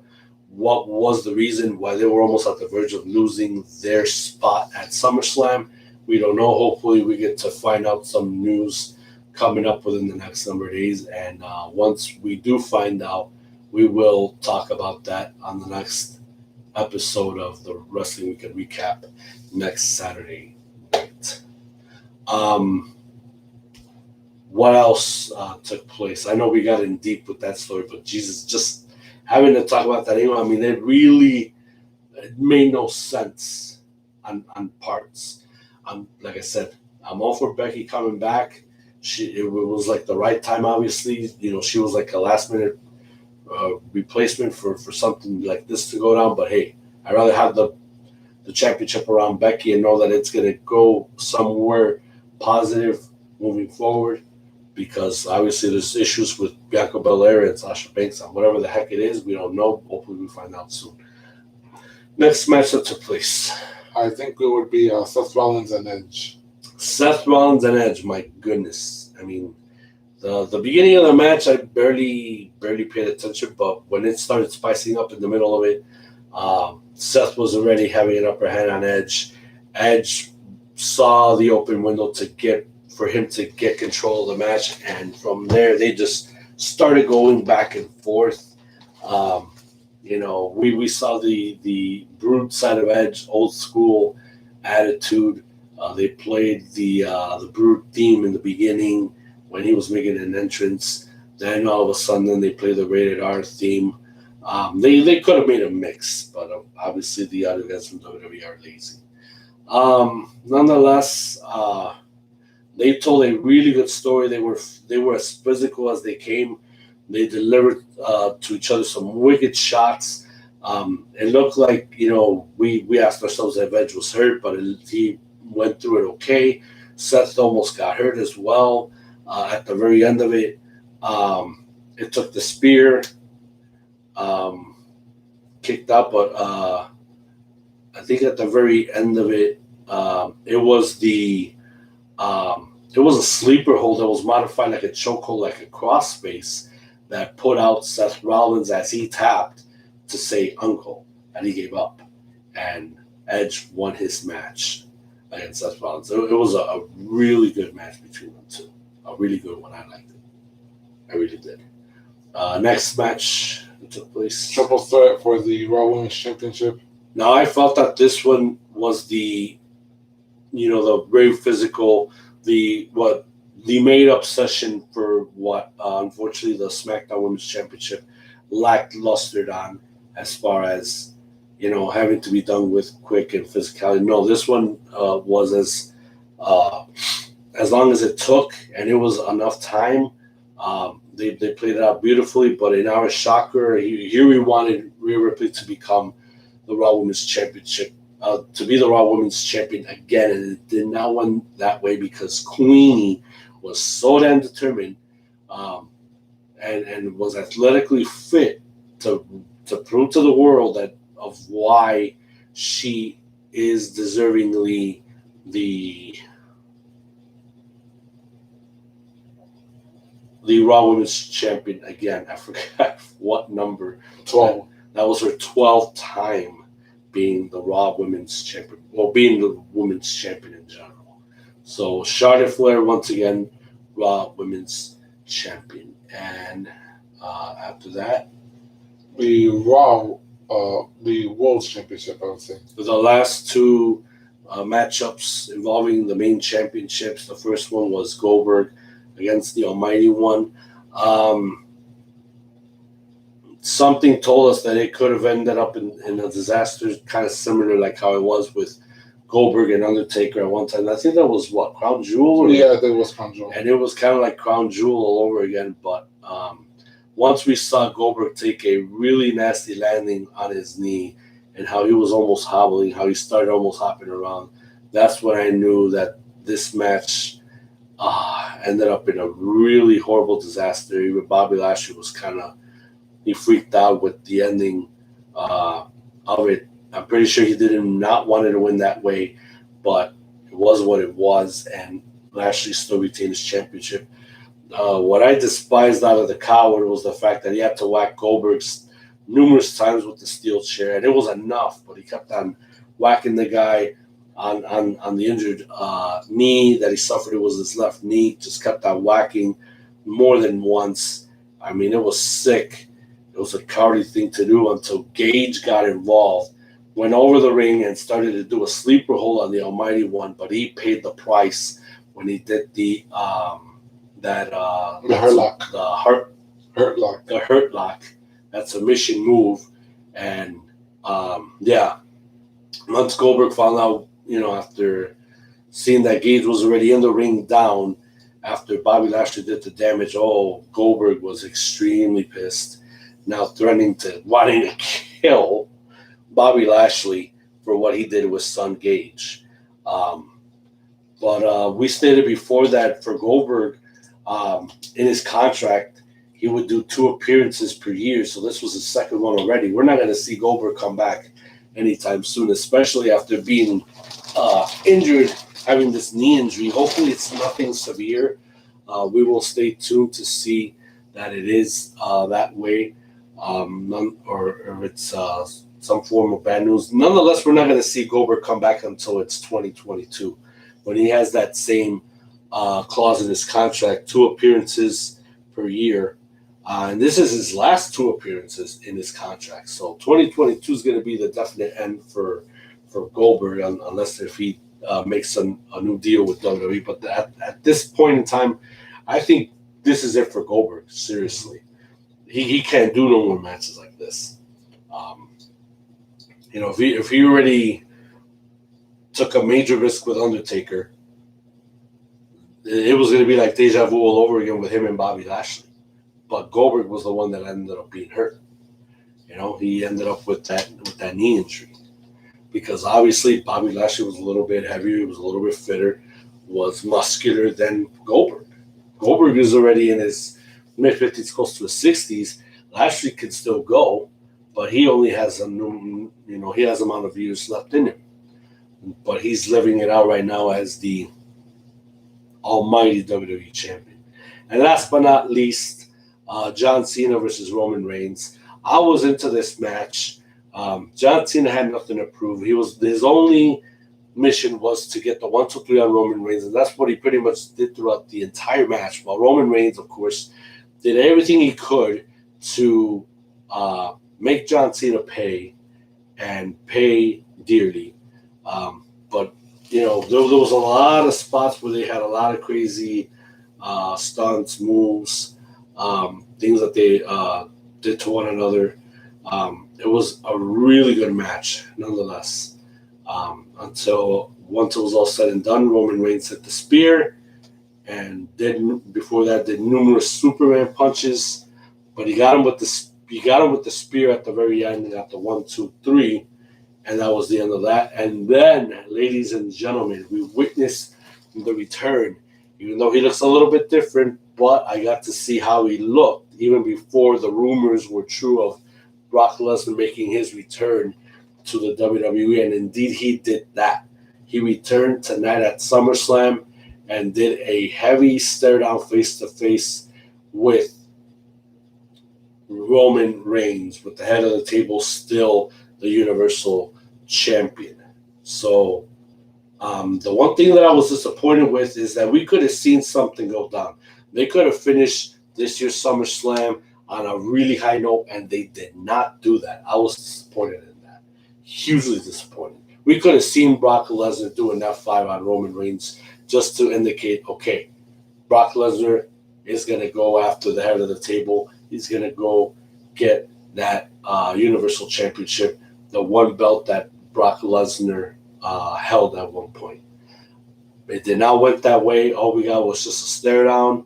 what was the reason why they were almost at the verge of losing their spot at SummerSlam? We don't know. Hopefully we get to find out some news coming up within the next number of days. And once we do find out, we will talk about that on the next episode of the Wrestling Weekend Recap next Saturday night. What else took place? I know we got in deep with that story, but Jesus, just having to talk about that anyway, I mean, it made no sense on parts. Like I said, I'm all for Becky coming back. It was like the right time, obviously. She was like a last-minute replacement for something like this to go down. But hey, I'd rather have the championship around Becky and know that it's going to go somewhere positive moving forward. Because obviously there's issues with Bianca Belair and Sasha Banks on whatever the heck it is. We don't know. Hopefully we find out soon. Next match that took place. I think it would be Seth Rollins and Edge. Seth Rollins and Edge, my goodness. I mean, the beginning of the match, I barely paid attention, but when it started spicing up in the middle of it, Seth was already having an upper hand on Edge. Edge saw the open window for him to get control of the match, and from there they just started going back and forth. We saw the Brood side of Edge, old school attitude. They played the Brood theme in the beginning when he was making an entrance. Then all of a sudden they played the Rated R theme. They could have made a mix, but obviously the other guys from WWE are lazy. Nonetheless, they told a really good story. They were as physical as they came. They delivered to each other some wicked shots. It looked like, we asked ourselves if Edge was hurt, but he went through it okay. Seth almost got hurt as well at the very end of it. It took the spear, kicked out, but I think at the very end of it, it was a sleeper hold that was modified like a chokehold, like a cross space, that put out Seth Rollins as he tapped to say uncle, and he gave up. And Edge won his match against Seth Rollins. It was a really good match between them two. A really good one. I liked it. I really did. Next match that took place. Triple threat for the Raw Women's Championship. Now, I felt that this one was the very physical, the made-up session for what, unfortunately, the SmackDown Women's Championship lacked luster on, as far as, having to be done with quick and physicality. No, this one was as long as it took, and it was enough time. They played it out beautifully, but in our shocker, here we wanted Rhea Ripley to become the Raw Women's Championship, to be the Raw Women's Champion again, and it did not went that way because Queenie was so damn determined and was athletically fit to prove to the world of why she is deservingly the Raw Women's Champion again. I forgot what number. 12. That was her 12th time being the Raw Women's Champion, being the Women's Champion in general. So Charlotte Flair, once again, Raw Women's Champion. And after that, the World Championship, I would say. the last two matchups involving the main championships. The first one was Goldberg against the Almighty One. Something told us that it could have ended up in a disaster, kind of similar like how it was with Goldberg and Undertaker at one time. I think that was what, Crown Jewel? Yeah, that was Crown Jewel. And it was kind of like Crown Jewel all over again. But once we saw Goldberg take a really nasty landing on his knee and how he was almost hobbling, how he started almost hopping around, that's when I knew that this match ended up in a really horrible disaster. Even Bobby Lashley was he freaked out with the ending of it. I'm pretty sure he didn't not wanted to win that way, but it was what it was, and Lashley still retained his championship. What I despised out of the Coward was the fact that he had to whack Goldberg numerous times with the steel chair, and it was enough, but he kept on whacking the guy on the injured knee that he suffered. It was his left knee, just kept on whacking more than once. I mean, it was sick. It was a cowardly thing to do until Gage got involved, went over the ring and started to do a sleeper hold on the Almighty One, but he paid the price when he did the hurt lock. The hurt lock. That submission move. And once Goldberg found out, after seeing that Gage was already in the ring down, after Bobby Lashley did the damage, Goldberg was extremely pissed. Now wanting to kill Bobby Lashley for what he did with son Gage. But we stated before that for Goldberg, in his contract, he would do 2 appearances per year. So this was his second one already. We're not going to see Goldberg come back anytime soon, especially after being injured, having this knee injury. Hopefully it's nothing severe. We will stay tuned to see that it is that way, or it's some form of bad news. Nonetheless, we're not going to see Goldberg come back until it's 2022, when he has that same clause in his contract, 2 appearances per year. And this is his last 2 appearances in his contract. So 2022 is going to be the definite end for Goldberg, unless if he makes a new deal with WWE. But at this point in time, I think this is it for Goldberg, seriously. He can't do no more matches like this. If he already took a major risk with Undertaker, it was going to be like deja vu all over again with him and Bobby Lashley. But Goldberg was the one that ended up being hurt. He ended up with that knee injury. Because obviously Bobby Lashley was a little bit heavier, he was a little bit fitter, was muscular than Goldberg. Goldberg is already in his mid-50s, close to his 60s. Lashley could still go, but he only has he has amount of years left in him. But he's living it out right now as the almighty WWE champion. And last but not least, John Cena versus Roman Reigns. I was into this match. John Cena had nothing to prove. His only mission was to get the 1, 2, 3 on Roman Reigns, and that's what he pretty much did throughout the entire match. While Roman Reigns, of course, did everything he could to make John Cena pay, and pay dearly. But there was a lot of spots where they had a lot of crazy stunts, moves, things that they did to one another. It was a really good match, nonetheless. Until once it was all said and done, Roman Reigns hit the spear, and before that did numerous Superman punches, but he got him with the spear at the very end, and got the 1, 2, 3, and that was the end of that. And then, ladies and gentlemen, we witnessed the return. Even though he looks a little bit different, but I got to see how he looked even before the rumors were true of Brock Lesnar making his return to the WWE, and indeed he did that. He returned tonight at SummerSlam and did a heavy stare down face-to-face with Roman Reigns, with the head of the table still the Universal Champion. So the one thing that I was disappointed with is that we could have seen something go down. They could have finished this year's SummerSlam on a really high note, and they did not do that. I was disappointed in that. Hugely disappointed. We could have seen Brock Lesnar do an F5 on Roman Reigns just to indicate, okay, Brock Lesnar is going to go after the head of the table. He's going to go get that Universal Championship, the one belt that Brock Lesnar held at one point. It did not went that way. All we got was just a stare down,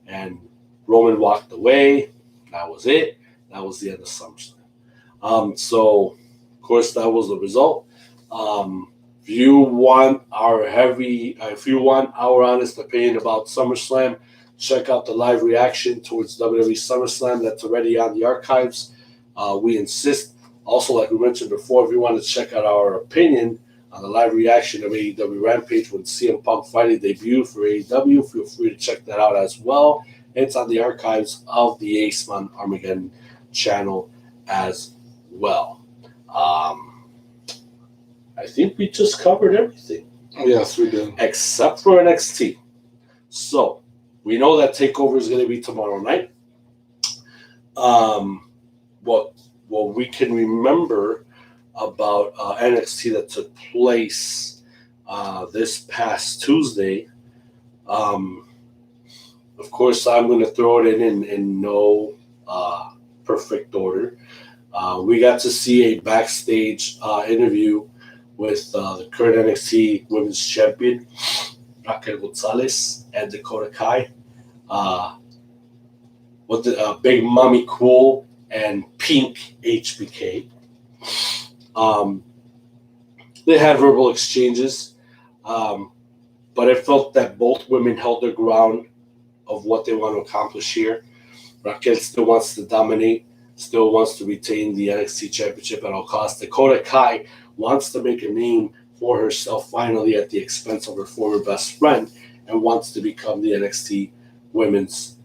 and Roman walked away. That was it. That was the end of SummerSlam. So, of course, that was the result. If you want our honest opinion about SummerSlam, check out the live reaction towards WWE SummerSlam. That's already on the archives. We insist. Also, like we mentioned before, if you want to check out our opinion on the live reaction of AEW Rampage when CM Punk finally debuted for AEW, feel free to check that out as well. It's on the archives of the Aceman Armageddon channel as well. I think we just covered everything. Yes, we did. Except for NXT. So, we know that TakeOver is going to be tomorrow night. What we can remember about NXT that took place this past Tuesday, of course, I'm going to throw it in no perfect order. We got to see a backstage interview with the current NXT Women's Champion, Raquel Gonzalez, and Dakota Kai. With the Big Mommy Cool and Pink HBK. They had verbal exchanges, but I felt that both women held their ground of what they want to accomplish here. Raquel still wants to dominate, still wants to retain the NXT Championship at all costs. Dakota Kai wants to make a name for herself finally at the expense of her former best friend and wants to become the NXT Women's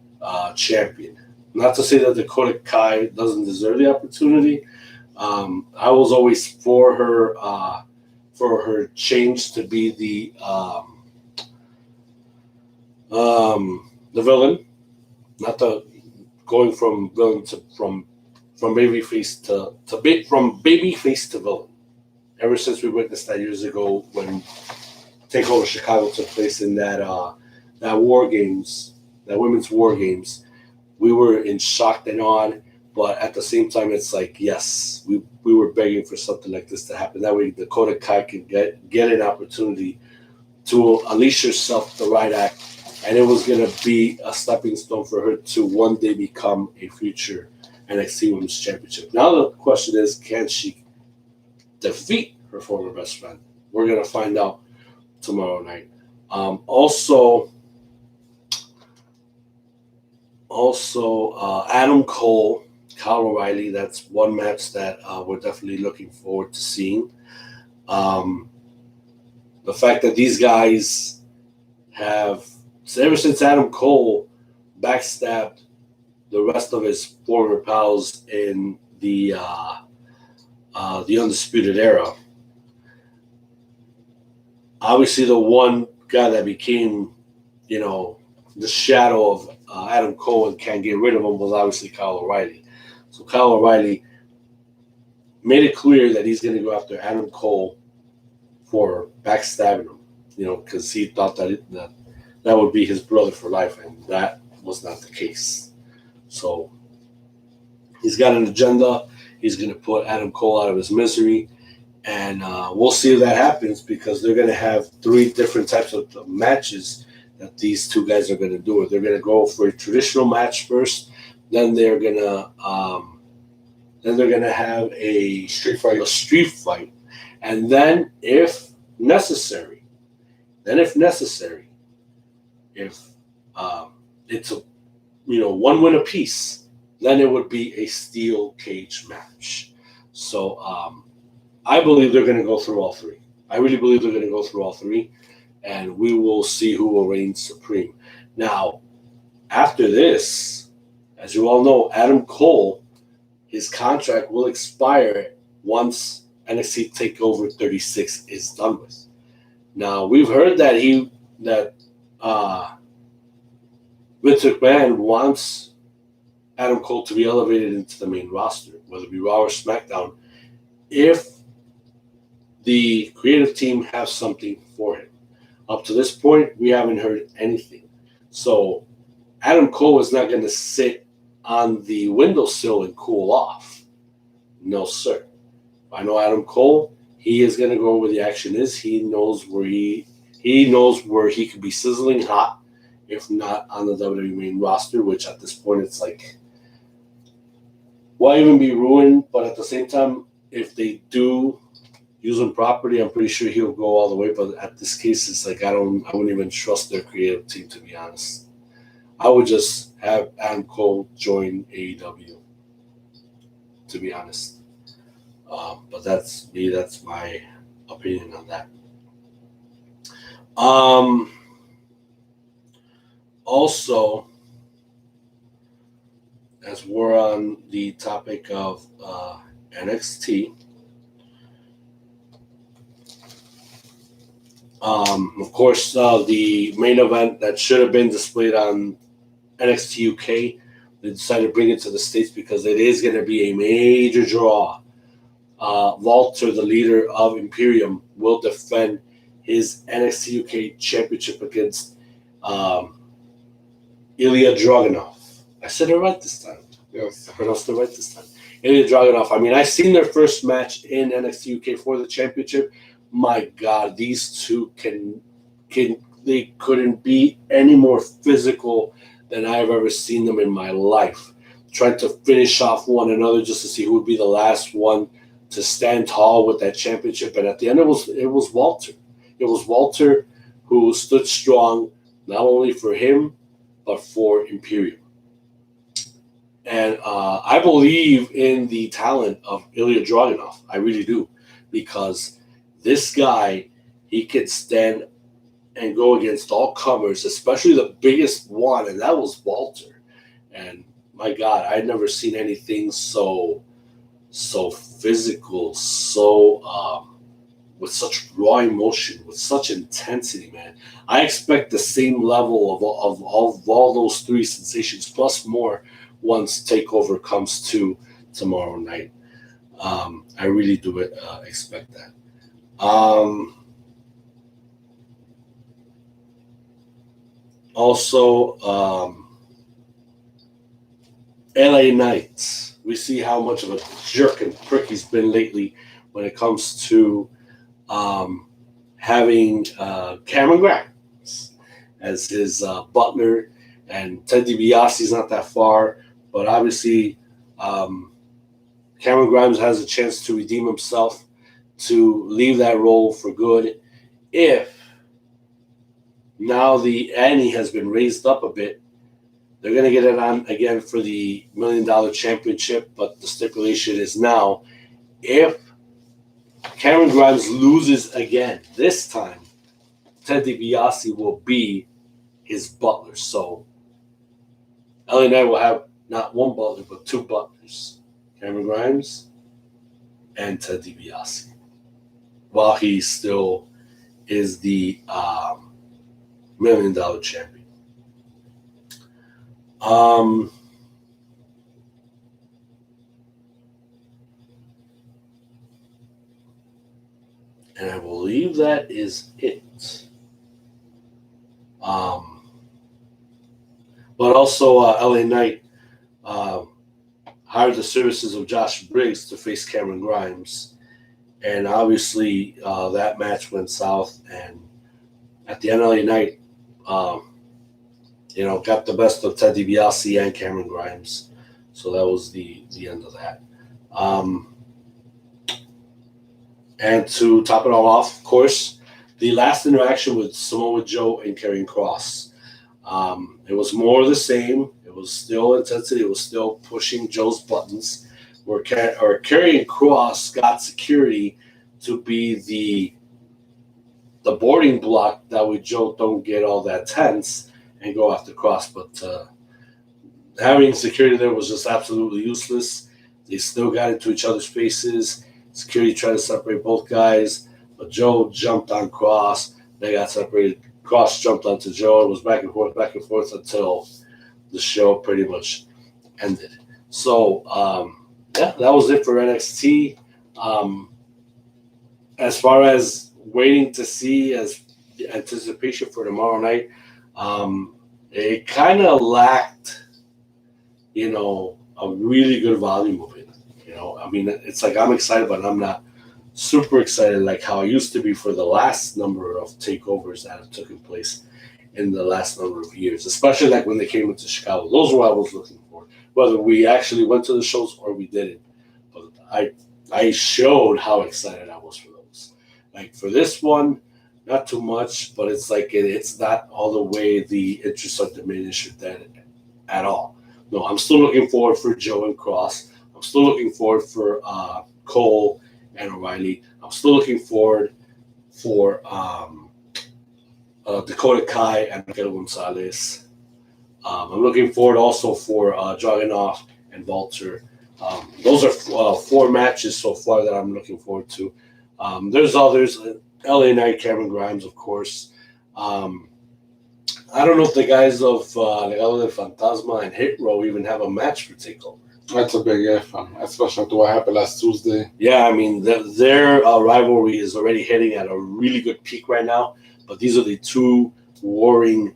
Champion. Not to say that Dakota Kai doesn't deserve the opportunity. I was always for her change to be the villain, not the going from villain to from babyface from babyface to villain. Ever since we witnessed that years ago when TakeOver Chicago took place in that War Games, that women's War Games, we were in shock and awe. But at the same time, it's like, yes, we were begging for something like this to happen. That way, Dakota Kai can get an opportunity to unleash herself the right act. And it was going to be a stepping stone for her to one day become a future NXT Women's Championship. Now the question is, can she defeat her former best friend? We're going to find out tomorrow night. Also, Adam Cole, Kyle O'Reilly, that's one match that we're definitely looking forward to seeing. The fact that these guys have, ever since Adam Cole backstabbed the rest of his former pals in the Undisputed Era, obviously the one guy that became, the shadow of Adam Cole and can't get rid of him was obviously Kyle O'Reilly. So Kyle O'Reilly made it clear that he's going to go after Adam Cole for backstabbing him, because he thought that would be his brother for life, and that was not the case. So he's got an agenda. He's going to put Adam Cole out of his misery, and we'll see if that happens, because they're going to have 3 different types of matches that these two guys are going to do. They're going to go for a traditional match first. Then they're gonna have a street fight, and then if necessary, if it's a one win apiece, then it would be a steel cage match. So I believe they're going to go through all 3. I really believe they're going to go through all 3, and we will see who will reign supreme. Now, after this, as you all know, Adam Cole, his contract will expire once NXT TakeOver 36 is done with. Now, we've heard that Vince McMahon wants Adam Cole to be elevated into the main roster, whether it be Raw or SmackDown, if the creative team has something for him. Up to this point, we haven't heard anything. So Adam Cole is not going to sit on the windowsill and cool off. No, sir. I know Adam Cole. He is going to go where the action is. He knows where he could be sizzling hot, if not on the WWE main roster, which at this point it's like, why even be ruined? But at the same time, if they do use him properly, I'm pretty sure he'll go all the way. But at this case, it's like I wouldn't even trust their creative team, to be honest. I would just have Adam Cole join AEW, to be honest. But that's me. That's my opinion on that. Also, as we're on the topic of NXT, of course, the main event that should have been displayed on NXT UK, they decided to bring it to the States because it is going to be a major draw. Walter, the leader of Imperium, will defend his NXT UK championship against Ilya Dragunov. I said it right this time. Yes. I pronounced it right this time. Ilya Dragunov. I mean, I seen their first match in NXT UK for the championship. My God, these two they couldn't be any more physical than I've ever seen them in my life. Trying to finish off one another just to see who would be the last one to stand tall with that championship. And at the end, it was Walter. It was Walter who stood strong, not only for him, but for Imperium. And I believe in the talent of Ilya Dragunov. I really do. Because this guy, he could stand and go against all comers, especially the biggest one, and that was Walter. And my God, I'd never seen anything so physical, so with such raw emotion, with such intensity, man. I expect the same level of all those three sensations, plus more, once TakeOver comes to tomorrow night. I really do expect that. Also, LA Knight. We see how much of a jerk and prick he's been lately when it comes to having Cameron Grimes as his butler, and Ted DiBiase's not that far, but obviously Cameron Grimes has a chance to redeem himself, to leave that role for good, if now the ante has been raised up a bit. They're going to get it on again for the $1 Million Championship, but the stipulation is now, if Cameron Grimes loses again, this time, Ted DiBiase will be his butler. So LA Knight will have not one butler, but two butlers, Cameron Grimes and Ted DiBiase, while he still is the $1 Million Champion. And I believe that is it. But also, LA Knight hired the services of Josh Briggs to face Cameron Grimes. And obviously, that match went south. And at the end, LA Knight, got the best of Ted DiBiase and Cameron Grimes. So that was the end of that. And to top it all off, of course, the last interaction with Samoa Joe and Karrion Kross. It was more of the same. It was still intensity. It was still pushing Joe's buttons. Where Karrion Kross got security to be the boarding block. That way Joe don't get all that tense and go after Kross. But having security there was just absolutely useless. They still got into each other's faces. Security tried to separate both guys, but Joe jumped on Kross. They got separated. Kross jumped onto Joe. It was back and forth until the show pretty much ended. So, that was it for NXT. As far as waiting to see as the anticipation for tomorrow night, it kind of lacked, a really good volume of it. I mean, it's like I'm excited, but I'm not super excited, like how I used to be for the last number of takeovers that have taken place in the last number of years, especially like when they came into Chicago. Those were what I was looking for, whether we actually went to the shows or we didn't. But I showed how excited I was for those. Like for this one, not too much, but it's like it's not all the way the interest are diminished with that at all. No, I'm still looking forward for Joe and Cross. I'm still looking forward for Cole and O'Reilly. I'm still looking forward for Dakota Kai and Miguel Gonzalez. I'm looking forward also for Dragunov and Walter. Those are 4 matches so far that I'm looking forward to. There's others. LA Knight, Cameron Grimes, of course. I don't know if the guys of Legado del Fantasma and Hit Row even have a match for TakeOver. That's a big if, especially after what happened last Tuesday. Yeah, I mean, their rivalry is already hitting at a really good peak right now. But these are the 2 warring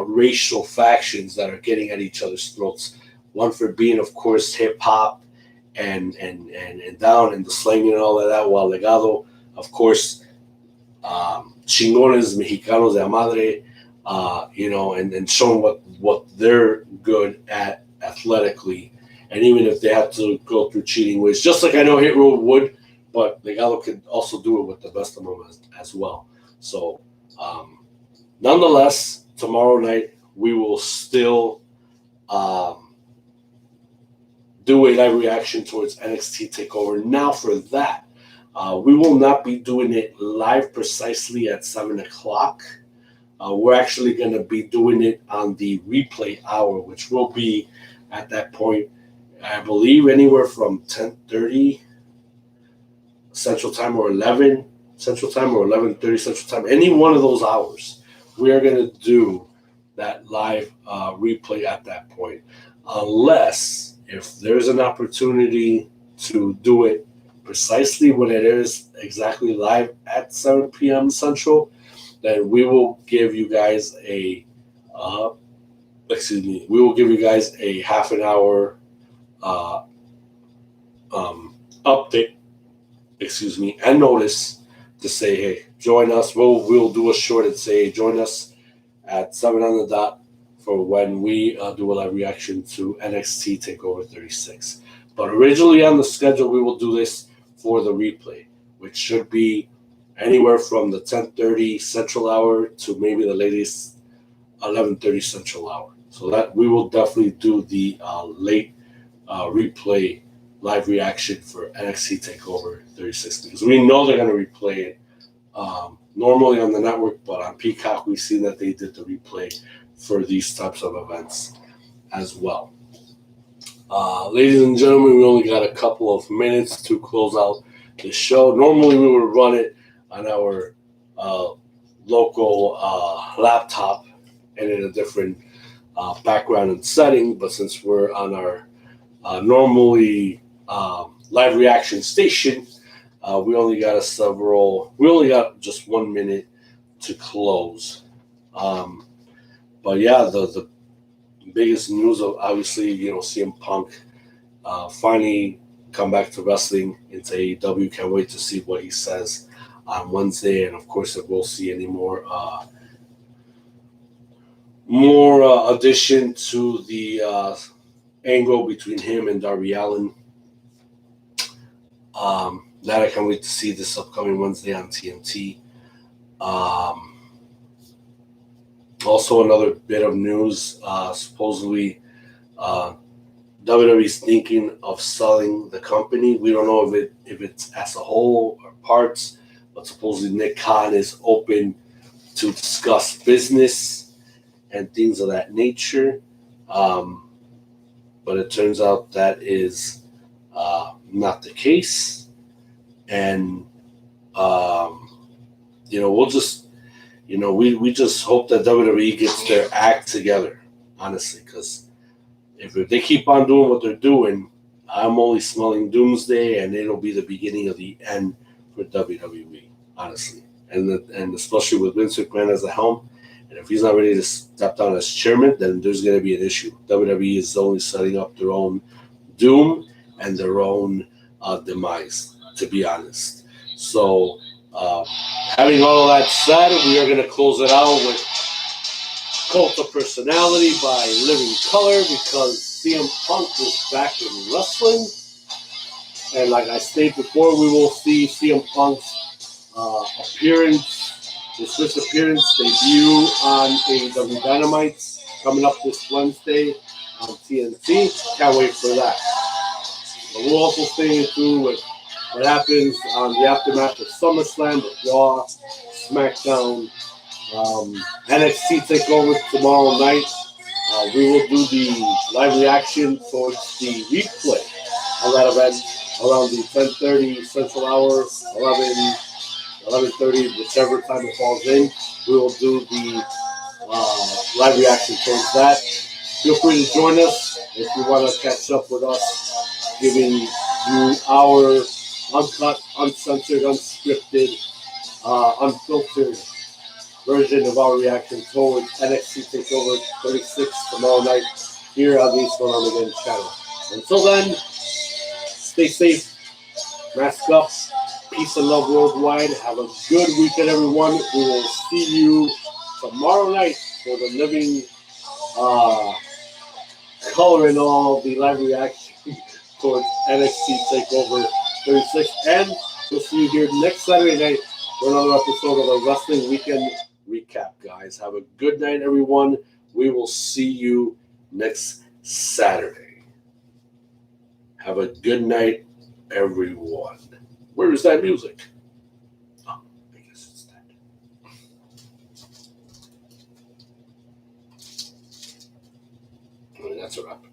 racial factions that are getting at each other's throats. One for being, of course, hip hop and down and the slanging and all of that, while Legado, of course, chingones mexicanos de la madre, and showing what they're good at athletically. And even if they have to go through cheating ways, just like I know Hit Row would, but Legado could also do it with the best of them as well. So, nonetheless, tomorrow night we will still do a live reaction towards NXT TakeOver. Now, for that, we will not be doing it live precisely at 7 o'clock. We're actually going to be doing it on the replay hour, which will be at that point, I believe, anywhere from 10:30 Central Time or 11 Central Time or 11:30 Central Time. Any one of those hours, we are going to do that live replay at that point. Unless, if there's an opportunity to do it precisely when it is exactly live at 7 p.m. Central, then we will give you guys a half an hour update, and notice to say, hey, join us. We'll do a short and say, hey, join us at 7 on the dot for when we do a live reaction to NXT TakeOver 36. But originally on the schedule, we will do this for the replay, which should be anywhere from the 10:30 Central Hour to maybe the latest 11:30 Central Hour. So that we will definitely do the late replay live reaction for NXT TakeOver 36 because we know they're going to replay it normally on the network, but on Peacock we've seen that they did the replay for these types of events as well. Ladies and gentlemen, we only got a couple of minutes to close out the show. Normally we would run it on our local laptop and in a different background and setting, but since we're on our normally live reaction station, we only got just 1 minute to close. But yeah, the biggest news of obviously, CM Punk finally come back to wrestling into AEW. Can't wait to see what he says on Wednesday, and of course, if we'll see any more addition to the angle between him and Darby Allin. That I can't wait to see this upcoming Wednesday on TNT. Also, another bit of news. Supposedly, WWE is thinking of selling the company. We don't know if it's as a whole or parts, but supposedly Nick Khan is open to discuss business and things of that nature. But it turns out that is not the case. And, we'll just, we just hope that WWE gets their act together, honestly, because if they keep on doing what they're doing, I'm only smelling doomsday, and it'll be the beginning of the end for WWE, honestly. And especially with Vince McMahon as the helm, and if he's not ready to step down as chairman, then there's going to be an issue. WWE is only setting up their own doom and their own demise, to be honest. So, having all of that said, we are going to close it out with Cult of Personality by Living Color because CM Punk is back in wrestling. And like I stated before, we will see CM Punk's his first appearance debut on AEW Dynamite coming up this Wednesday on TNT. Can't wait for that. But we'll also stay in tune with what happens on the aftermath of SummerSlam, with Raw, SmackDown, NXT TakeOver tomorrow night. We will do the live reaction towards the replay of that event around the 10:30 Central Hour, 11:30, whichever time it falls in. We will do the live reaction towards that. Feel free to join us if you want to catch up with us, giving you our uncut, uncensored, unscripted, unfiltered version of our reaction towards NXT TakeOver 36 tomorrow night here on the East Again channel. Until then, stay safe, mask up, peace and love worldwide. Have a good weekend, everyone. We will see you tomorrow night for the Living Color and all the live reaction towards NXT TakeOver 36. And we'll see you here next Saturday night for another episode of the Wrestling Weekend Recap, guys. Have a good night, everyone. We will see you next Saturday. Have a good night, everyone. Where is that music? Oh, I guess it's that. That's a wrap.